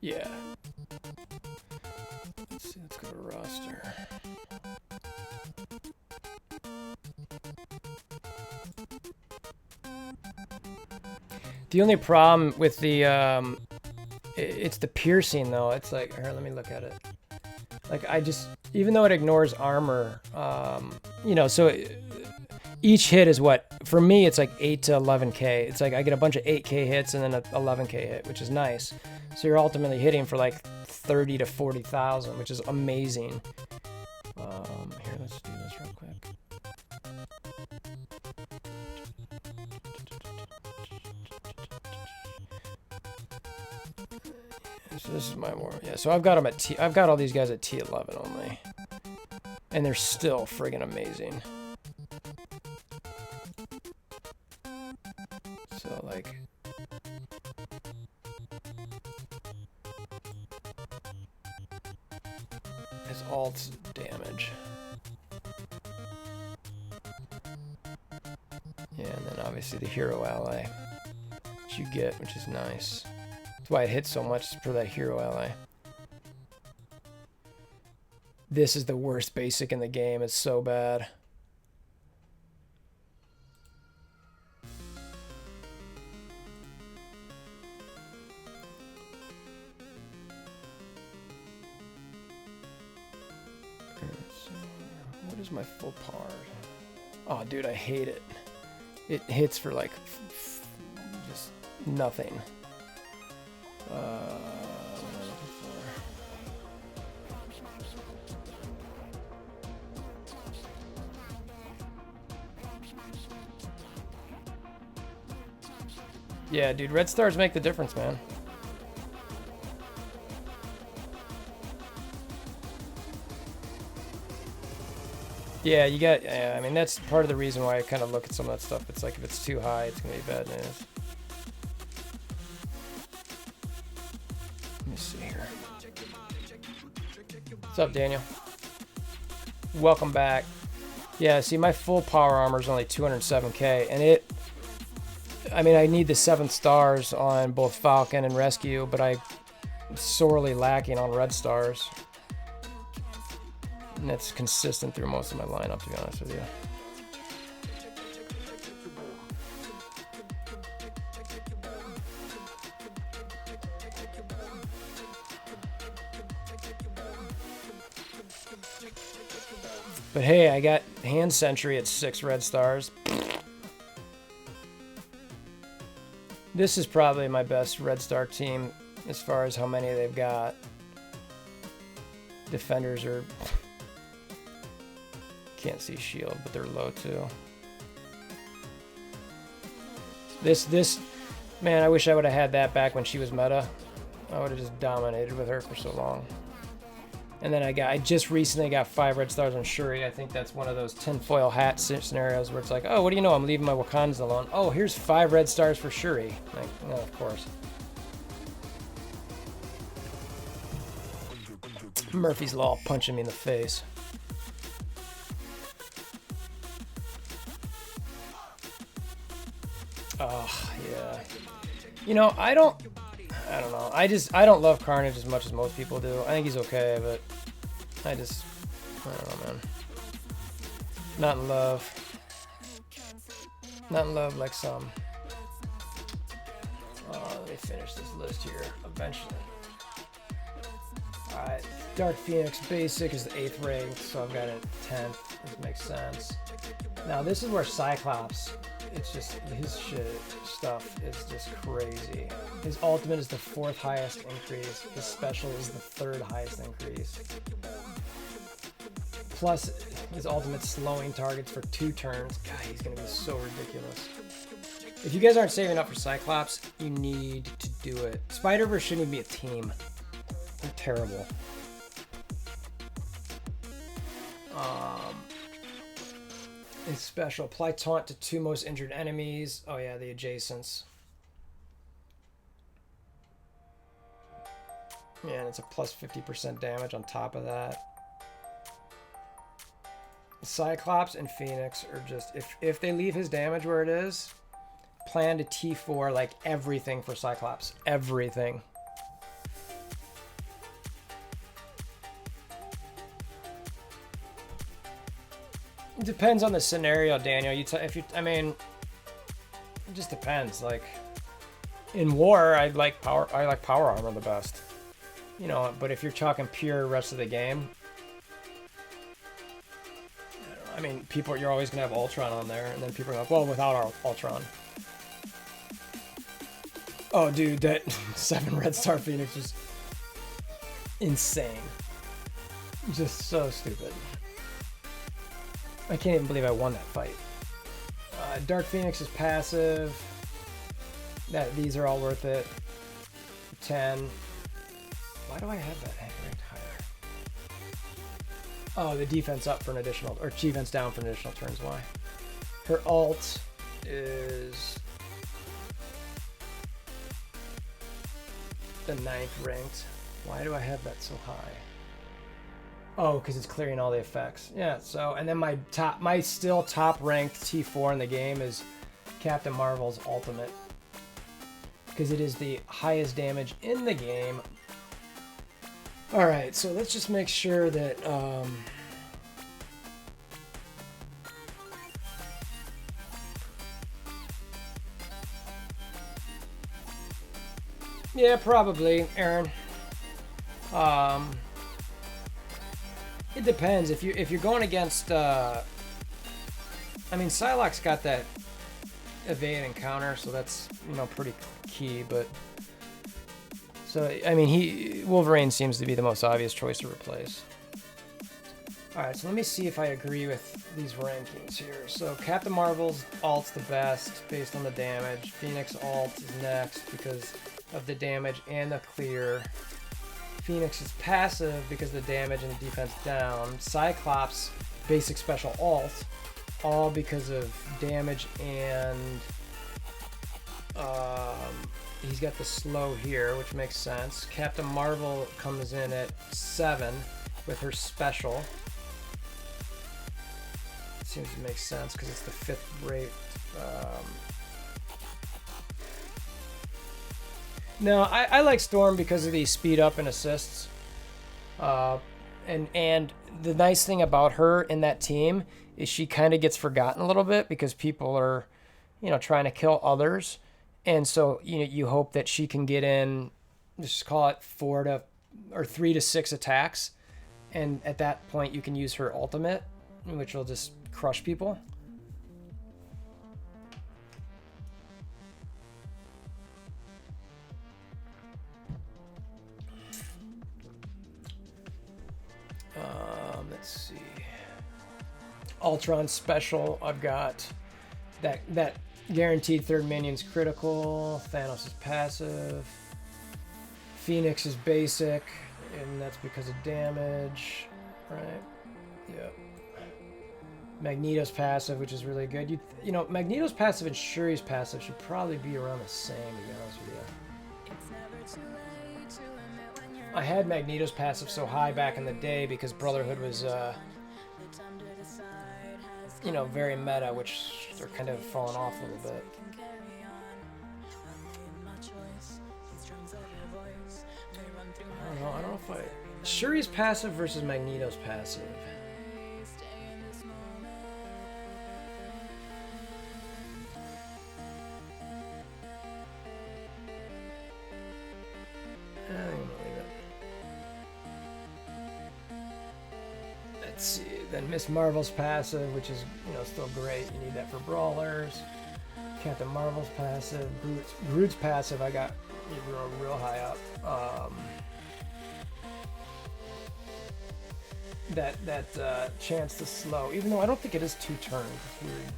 Yeah. Let's see, let's go to roster. The only problem with the It's the piercing though. It's like, here, let me look at it. Like I just, even though it ignores armor, you know, so each hit is what, for me, it's like 8 to 11k. It's like I get a bunch of 8k hits and then a 11k hit, which is nice. So you're ultimately hitting for like 30 to 40,000, which is amazing. Here, let's do this real quick. So this is my war. Yeah, so I've got them at T. I've got all these guys at T11 only, and they're still friggin' amazing. So like, his alt damage. Yeah, and then obviously the hero ally, which you get, which is nice. That's why it hits so much for that hero ally. This is the worst basic in the game. It's so bad. What is my full par? Oh, dude, I hate it. It hits for like just nothing. What am I looking for? Yeah, dude, red stars make the difference, man. Yeah, you got, I mean, that's part of the reason why I kind of look at some of that stuff. It's like, if it's too high, it's going to be bad news. Let me see here. What's up, Daniel? Welcome back. Yeah, see, my full power armor is only 207k, and it, I mean, I need the 7 stars on both Falcon and Rescue, but I'm sorely lacking on red stars. And that's consistent through most of my lineup, to be honest with you. But hey, I got Hand Sentry at 6 red stars. This is probably my best red star team as far as how many they've got. Defenders are... Can't see shield, but they're low too. This, man, I wish I would have had that back when she was meta. I would have just dominated with her for so long. And then I just recently got 5 red stars on Shuri. I think that's one of those tinfoil hat scenarios where it's like, oh, what do you know? I'm leaving my Wakandans alone. Oh, here's 5 red stars for Shuri. Like, no, of course. Murphy's Law punching me in the face. Oh, yeah. You know, I don't know. I don't love Carnage as much as most people do. I think he's okay, but I don't know, man. Not in love. Not in love like some. Let me finish this list here eventually. Alright, Dark Phoenix basic is the 8th rank, so I've got it 10th. This makes sense. Now this is where Cyclops, it's just, his stuff is just crazy. His ultimate is the 4th highest increase. His special is the 3rd highest increase. Plus, his ultimate slowing targets for 2 turns. God, he's gonna be so ridiculous. If you guys aren't saving up for Cyclops, you need to do it. Spider-Verse shouldn't even be a team. They're terrible. It's special. Apply taunt to 2 most injured enemies. Oh yeah, the adjacents. Yeah, and it's a plus 50% damage on top of that. Cyclops and Phoenix are just, if they leave his damage where it is, plan to T4 like everything for Cyclops. Everything. It depends on the scenario, Daniel. I mean, it just depends. Like, In war, I like power armor the best. You know, but if you're talking pure rest of the game, I mean, you're always gonna have Ultron on there, and then people are like, well, without our Ultron. Oh, dude, that 7 Red Star Phoenix was insane. Just so stupid. I can't even believe I won that fight. Dark Phoenix is passive. These are all worth it. 10. Why do I have that ranked higher? Oh, the defense up for an additional, or defense down for an additional turns. Why? Her alt is the 9th ranked. Why do I have that so high? Oh, because it's clearing all the effects. Yeah, so, and then my still top ranked T4 in the game is Captain Marvel's ultimate. Because it is the highest damage in the game. Alright, so let's just make sure that, yeah, probably, Aaron. It depends. If you're going against, I mean, Psylocke's got that evade and counter, so that's, you know, pretty key. But so I mean, Wolverine seems to be the most obvious choice to replace. All right, so let me see if I agree with these rankings here. So Captain Marvel's alt's the best based on the damage. Phoenix alt is next because of the damage and the clear. Phoenix is passive because of the damage and the defense down. Cyclops, basic special alt, all because of damage and he's got the slow here, which makes sense. Captain Marvel comes in at 7 with her special. Seems to make sense because it's the 5th rate. No, I like Storm because of the speed up and assists. And the nice thing about her in that team is she kind of gets forgotten a little bit because people are, you know, trying to kill others. And so, you know, you hope that she can get in, just call it 3 to 6 attacks. And at that point you can use her ultimate, which will just crush people. Let's see. Ultron special. I've got that guaranteed 3rd minion's critical. Thanos is passive. Phoenix is basic, and that's because of damage, right? Yep. Magneto's passive, which is really good. You know, Magneto's passive and Shuri's passive should probably be around the same, to be honest with you. I had Magneto's passive so high back in the day because Brotherhood was, you know, very meta, which they're kind of falling off a little bit. I don't know if Shuri's passive versus Magneto's passive. Let's see, then Miss Marvel's passive, which is, you know, still great. You need that for brawlers. Captain Marvel's passive. Groot's passive I got real high up. That chance to slow, even though I don't think it is 2 turns. It's weird.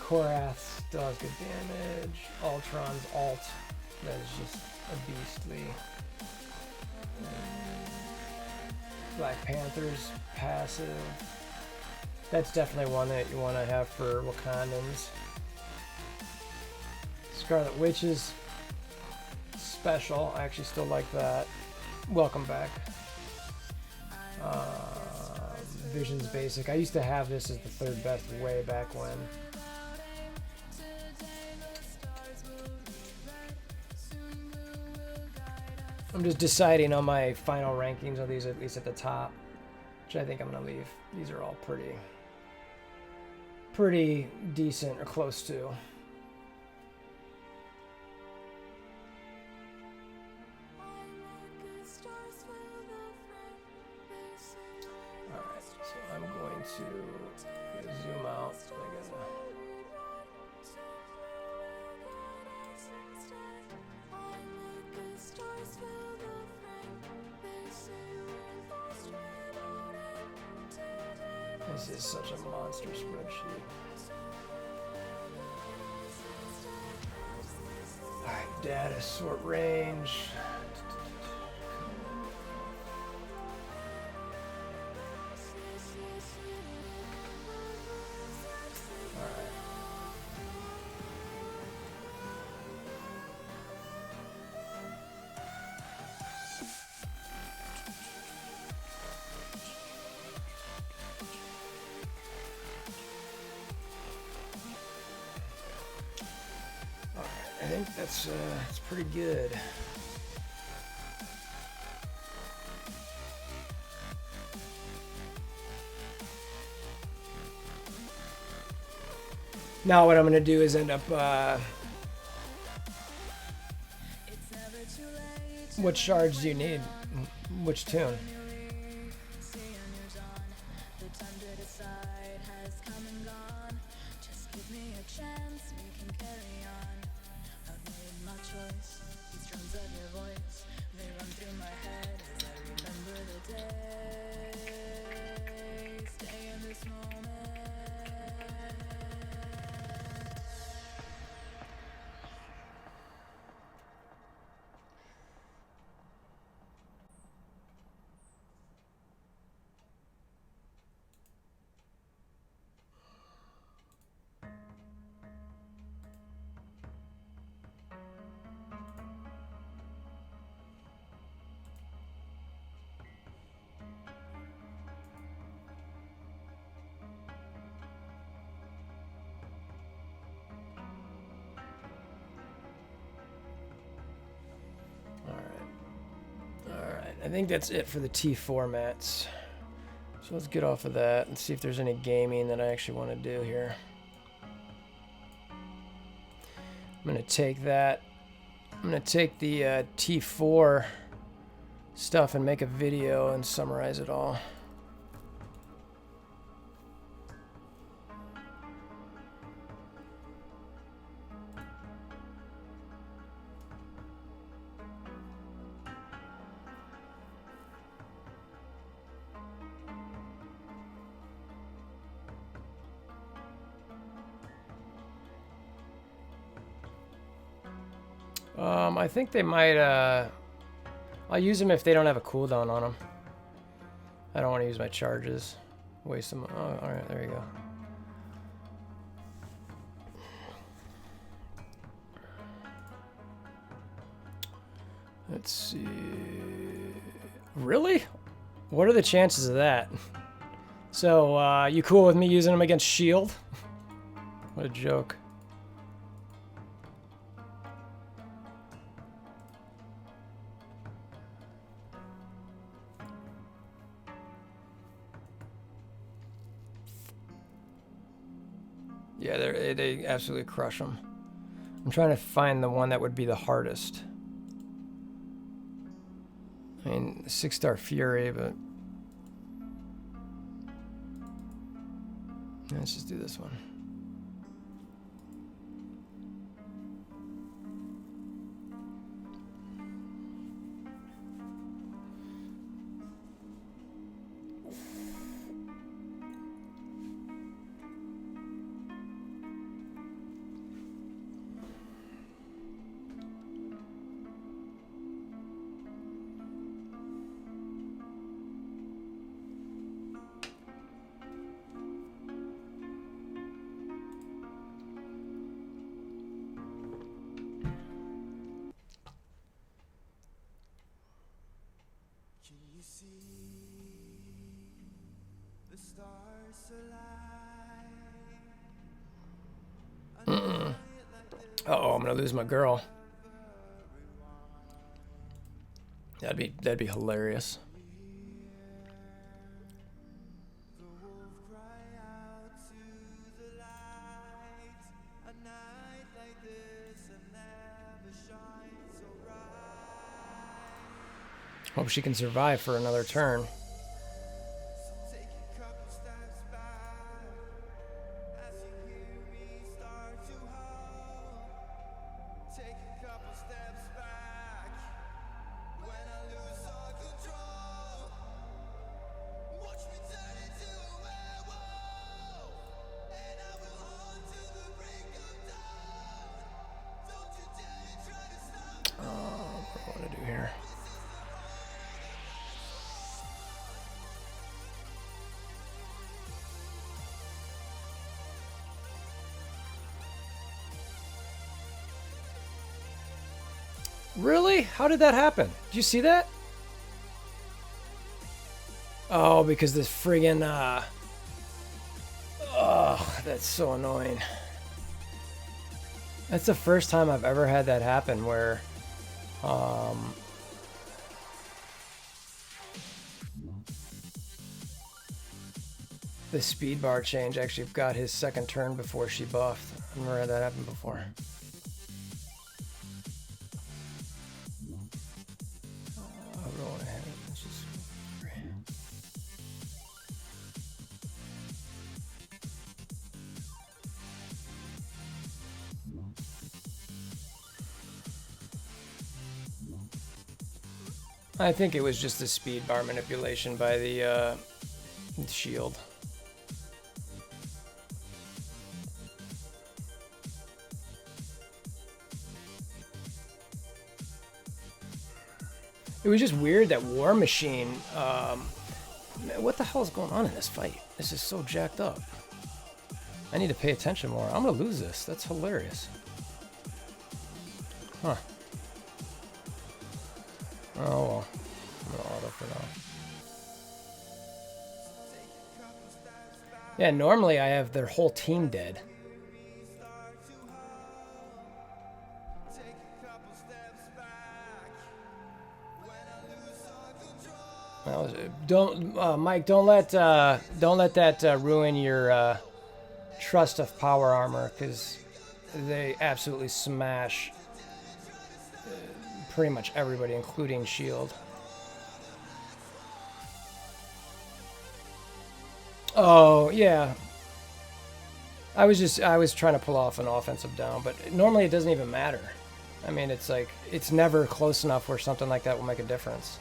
Korath still has good damage. Ultron's alt, that is just a beastly. Black Panther's passive. That's definitely one that you want to have for Wakandans. Scarlet Witch's special. I actually still like that. Welcome back. Vision's basic. I used to have this as the 3rd best way back when. I'm just deciding on my final rankings of these, at least at the top, which I think I'm going to leave. These are all pretty decent or close to. This is such a monster spreadsheet. Alright, data, sort range. I think that's pretty good. Now what I'm gonna do is end up. What shards do you need? Which tune? I think that's it for the T formats. So let's get off of that and see if there's any gaming that I actually want to do here. I'm going to take that. I'm going to take the T4 stuff and make a video and summarize it all. I think they might, I'll use them if they don't have a cooldown on them. I don't want to use my charges. Waste them. Oh, alright, there you go. Let's see. Really? What are the chances of that? So, you cool with me using them against Shield? What a joke. Yeah, they absolutely crush them. I'm trying to find the one that would be the hardest. I mean, 6-star Fury, but let's just do this one. Uh-oh, I'm gonna lose my girl. That'd be hilarious. Hope she can survive for another turn. Really? How did that happen? Did you see that? Oh, because this friggin', oh, that's so annoying. That's the first time I've ever had that happen where, the speed bar change actually got his second turn before she buffed. I've never had that happen before. Roll ahead. Let's just... I think it was just the speed bar manipulation by the shield. It was just weird that War Machine, what the hell is going on in this fight? This is so jacked up. I need to pay attention more. I'm gonna lose this. That's hilarious. Huh. Oh well. I'm gonna auto for now. Yeah, normally I have their whole team dead. Well, don't, Mike. Don't let that ruin your trust of power armor, because they absolutely smash pretty much everybody, including shield. Oh yeah. I was trying to pull off an offensive down, but normally it doesn't even matter. I mean, it's like it's never close enough where something like that will make a difference.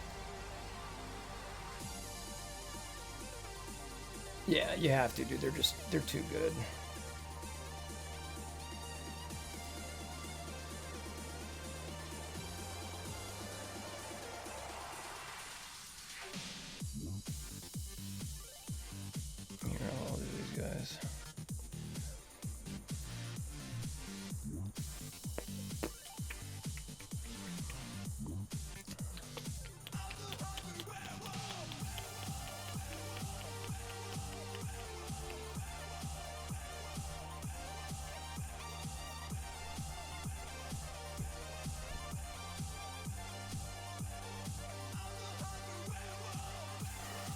Yeah, you have to, dude. They're too good. Here, I'll do these guys.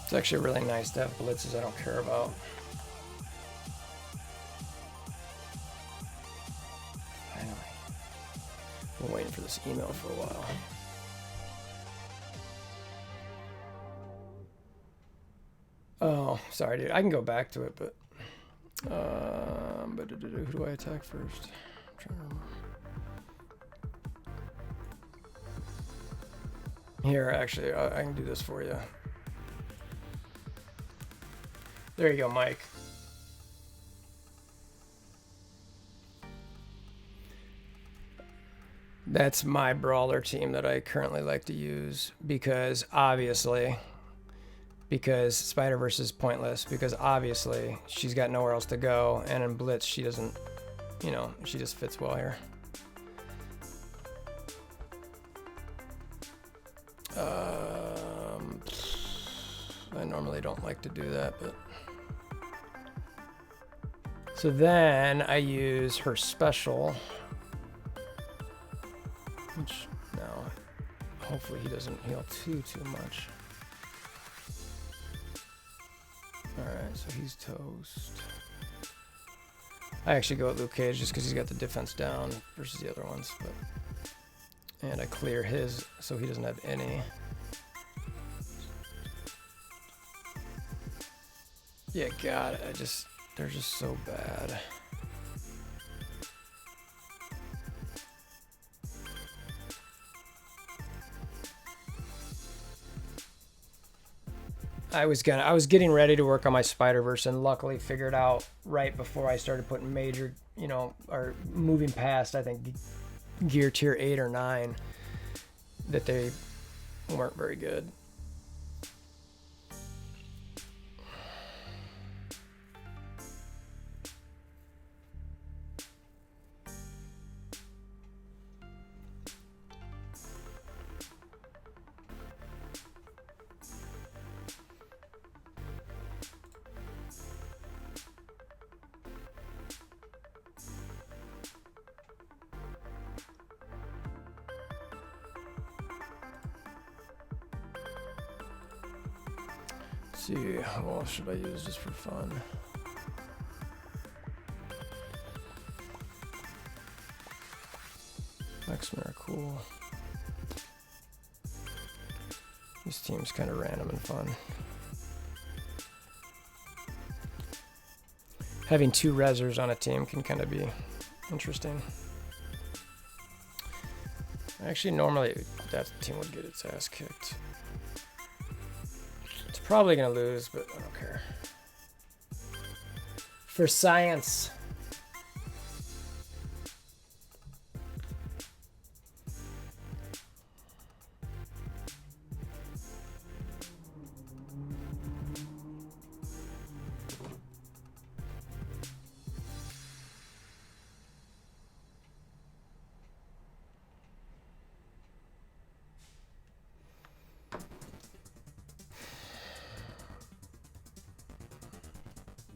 It's actually really nice to have blitzes I don't care about. Finally. I've been waiting for this email for a while. Oh, sorry, dude. I can go back to it, but who do I attack first? I'm trying to remember. Here, actually, I can do this for you. There you go, Mike. That's my brawler team that I currently like to use because obviously, because Spider-Verse is pointless, because obviously she's got nowhere else to go, and in Blitz she doesn't, you know, she just fits well here. I normally don't like to do that, but... So then I use her special, which now, hopefully he doesn't heal too much. Alright, so he's toast. I actually go with Luke Cage just because he's got the defense down versus the other ones, but... And I clear his so he doesn't have any. Yeah, God, they're just so bad. I was getting ready to work on my Spider-Verse and luckily figured out right before I started putting major, you know, or moving past, I think, gear tier 8 or 9, that they weren't very good. see, what else should I use just for fun? X-Men are cool. This team's kind of random and fun. Having 2 rezzers on a team can kind of be interesting. Actually, normally that team would get its ass kicked. It's probably gonna lose, but I don't care. For science.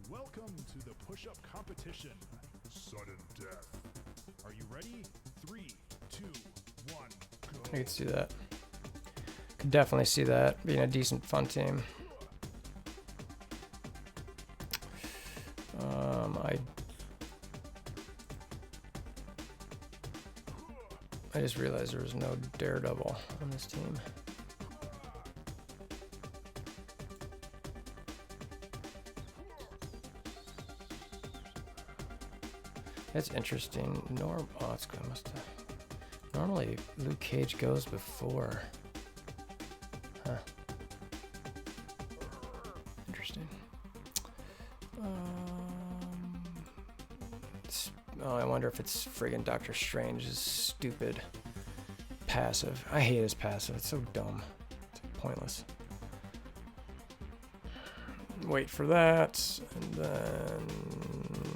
Welcome to the push-up competition. Sudden death. Are you ready? 3, 2, 1, go. I could see that. Could definitely see that being a decent fun team. I just realized there was no Daredevil on this team. That's interesting. Oh, it's good. Normally, Luke Cage goes before. Huh. Interesting. Oh, I wonder if it's friggin' Doctor Strange's stupid passive. I hate his passive. It's so dumb. It's pointless. Wait for that, and then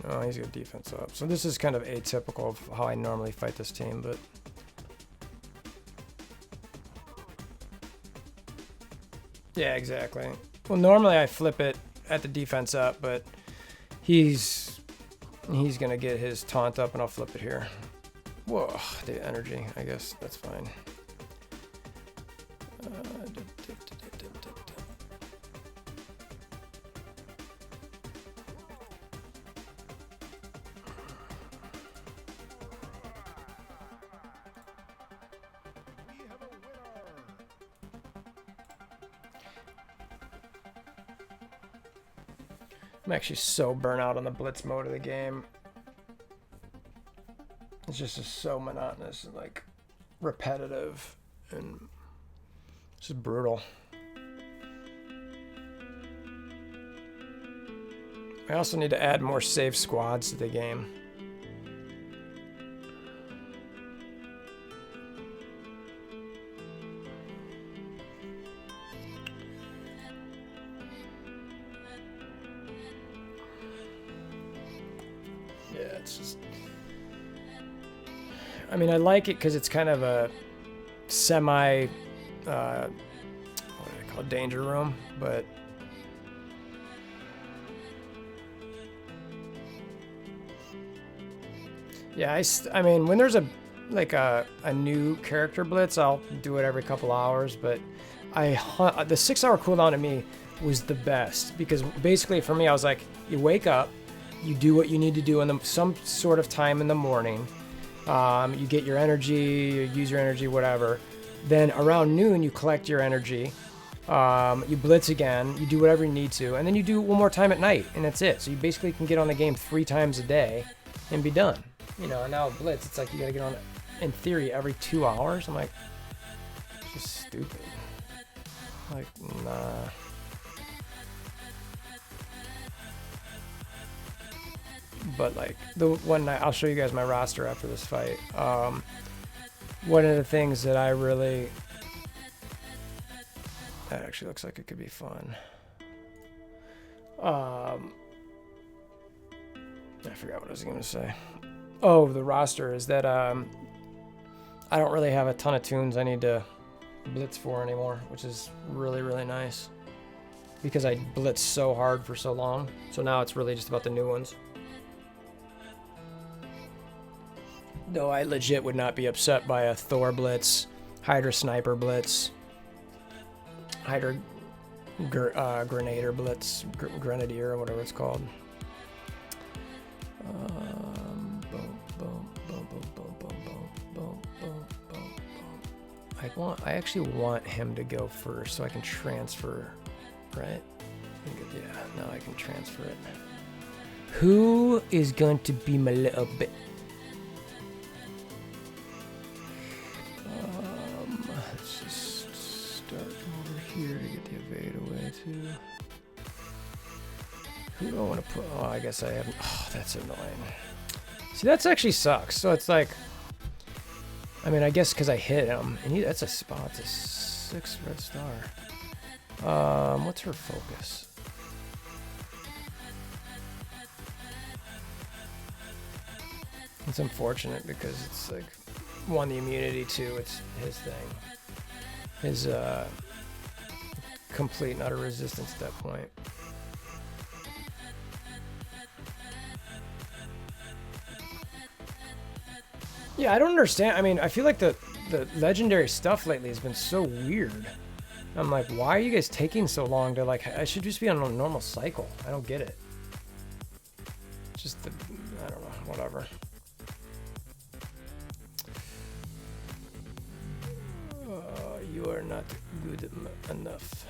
oh, he's got defense up. So this is kind of atypical of how I normally fight this team, but yeah, exactly. Well, normally I flip it at the defense up, but he's gonna get his taunt up, and I'll flip it here. Whoa, the energy. I guess that's fine. I'm actually so burnt out on the blitz mode of the game. It's just so monotonous and like repetitive and it's just brutal. I also need to add more safe squads to the game. Yeah, it's just... I mean, I like it because it's kind of a semi... what do I call it? Danger room, but... Yeah, I mean, when there's a new character blitz, I'll do it every couple hours, but the 6 hour cooldown to me was the best because basically for me, I was like, you wake up, you do what you need to do in some sort of time in the morning. You get your energy, you use your energy, whatever. Then around noon, you collect your energy. You blitz again, you do whatever you need to, and then you do it one more time at night, and that's it. So you basically can get on the game 3 times a day and be done. You know, and now blitz, it's like you gotta get on it, in theory, every 2 hours. I'm like, it's just stupid. Like, nah. But like the one night, I'll show you guys my roster after this fight. One of the things that I really, that actually looks like it could be fun. I forgot what I was gonna say. Oh, the roster is that I don't really have a ton of tunes I need to blitz for anymore, which is really, really nice because I blitzed so hard for so long. So now it's really just about the new ones. Though I legit would not be upset by a Thor blitz, Hydra sniper blitz, Hydra Grenadier Blitz, Grenadier or whatever it's called. Boom, boom, boom, boom, boom, boom, boom, boom, boom, boom, boom. I actually want him to go first so I can transfer, right? Yeah, now I can transfer it. Who is going to be my little bit? Let's just start over here to get the evade away too. Who do I want to put? Oh, I guess I haven't. Oh, that's annoying. See, that's actually sucks. So it's like, I mean, I guess because I hit him, and that's a spot. It's a 6 red star. What's her focus? It's unfortunate because it's like, one, the immunity, two, it's his thing. His complete and utter resistance at that point. Yeah, I don't understand. I mean, I feel like the legendary stuff lately has been so weird. I'm like, why are you guys taking so long to like, I should just be on a normal cycle. I don't get it. Just the, I don't know, whatever. You are not good enough.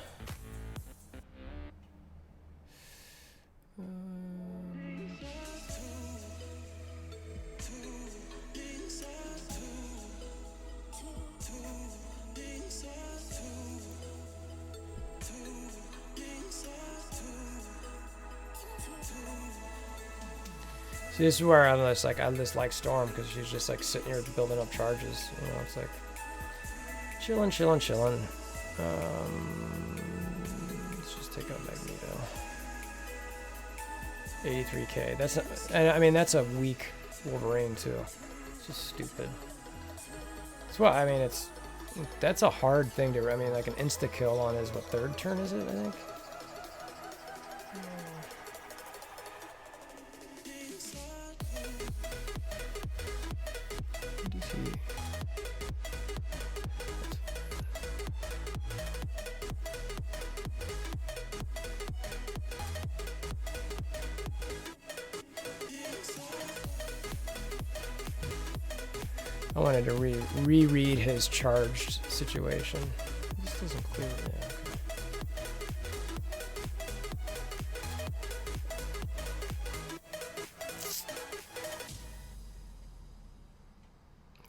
See, this is where I just like Storm because she's just like sitting here building up charges. You know, it's like chilling. Let's just take out Magneto. 83k. That's not, I mean, that's a weak Wolverine too. It's just stupid. That's what I mean. That's a hard thing to. I mean, like an insta kill on his third turn is it? I think. I wanted to reread his charged situation. This doesn't clear it. Yeah, okay.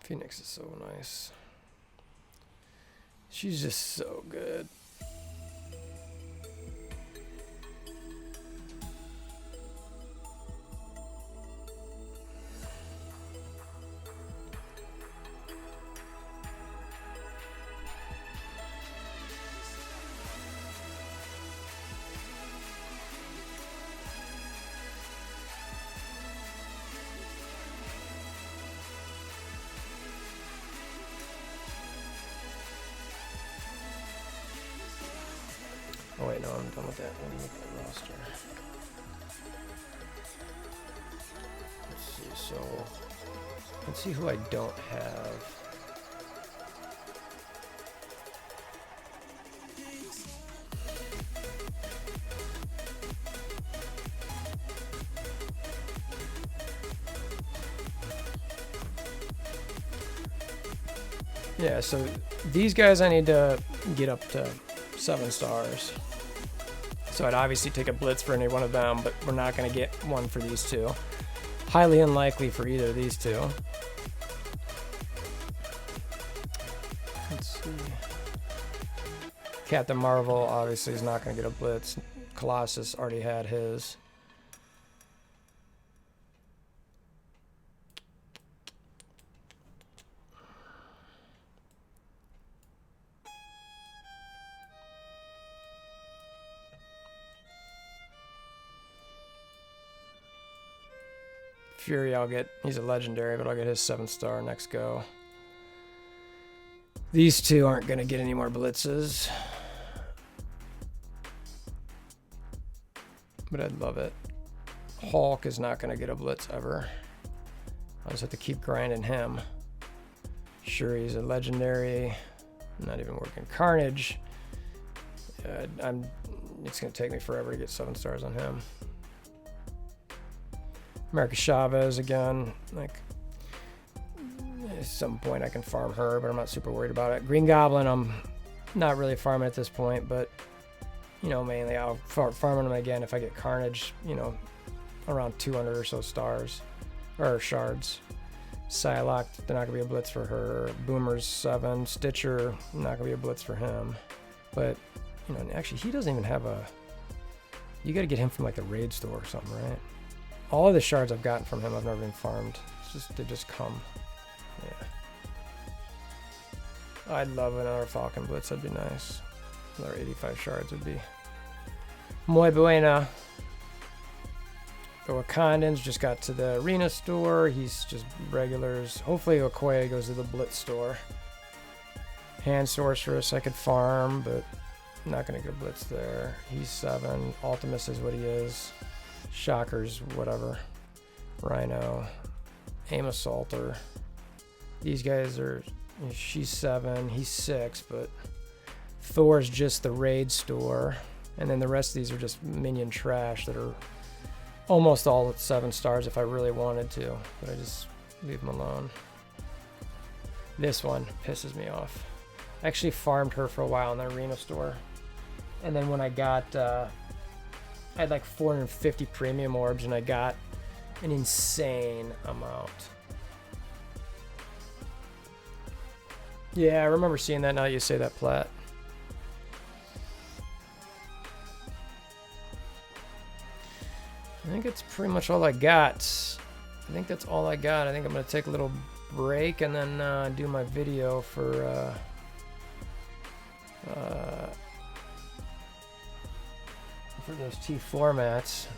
Phoenix is so nice. She's just so good. Oh wait, no, I'm done with that. Let me look at the roster. Let's see, so let's see who I don't have. Yeah, so these guys I need to get up to 7 stars. So I'd obviously take a blitz for any one of them, but we're not going to get one for these two. Highly unlikely for either of these two. Let's see. Captain Marvel obviously is not going to get a blitz. Colossus already had his. Fury, he's a legendary, but I'll get his 7-star next go. These two aren't going to get any more blitzes. But I'd love it. Hulk is not going to get a blitz ever. I'll just have to keep grinding him. Shuri's a legendary. Not even working. Carnage. it's going to take me forever to get 7 stars on him. America Chavez again. Like, at some point I can farm her, but I'm not super worried about it. Green Goblin, I'm not really farming at this point, but, you know, mainly I'll farm them again if I get Carnage, you know, around 200 or so stars, or shards. Psylocke, they're not going to be a blitz for her. Boomer's 7. Stitcher, not going to be a blitz for him. But, you know, actually, he doesn't even have a... You got to get him from, like, the raid store or something, right? All of the shards I've gotten from him, I've never been farmed. It's just, they just come. Yeah. I'd love another Falcon Blitz. That'd be nice. Another 85 shards would be muy buena. The Wakandans just got to the arena store. He's just regulars. Hopefully Okoye goes to the Blitz store. Hand Sorceress I could farm, but I'm not going to get Blitz there. He's 7. Ultimus is what he is. Shockers, whatever. Rhino. Aim Assaulter. These guys are... She's 7. He's 6, but... Thor's just the raid store. And then the rest of these are just minion trash that are... almost all at 7 stars if I really wanted to, but I just leave them alone. This one pisses me off. I actually farmed her for a while in the arena store. And then when I got, I had like 450 premium orbs and I got an insane amount. Yeah, I remember seeing that now that you say that, Platt. I think it's pretty much all I got. I think that's all I got. I think I'm going to take a little break and then do my video for those T4 mats.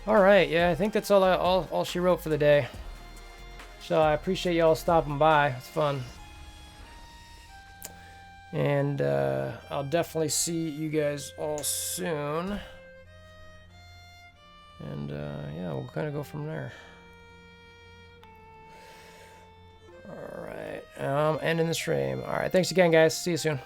All right, yeah, I think that's all she wrote for the day. So I appreciate y'all stopping by. It's fun. And I'll definitely see you guys all soon. And yeah, we'll kind of go from there. All right, ending the stream. All right, thanks again, guys. See you soon.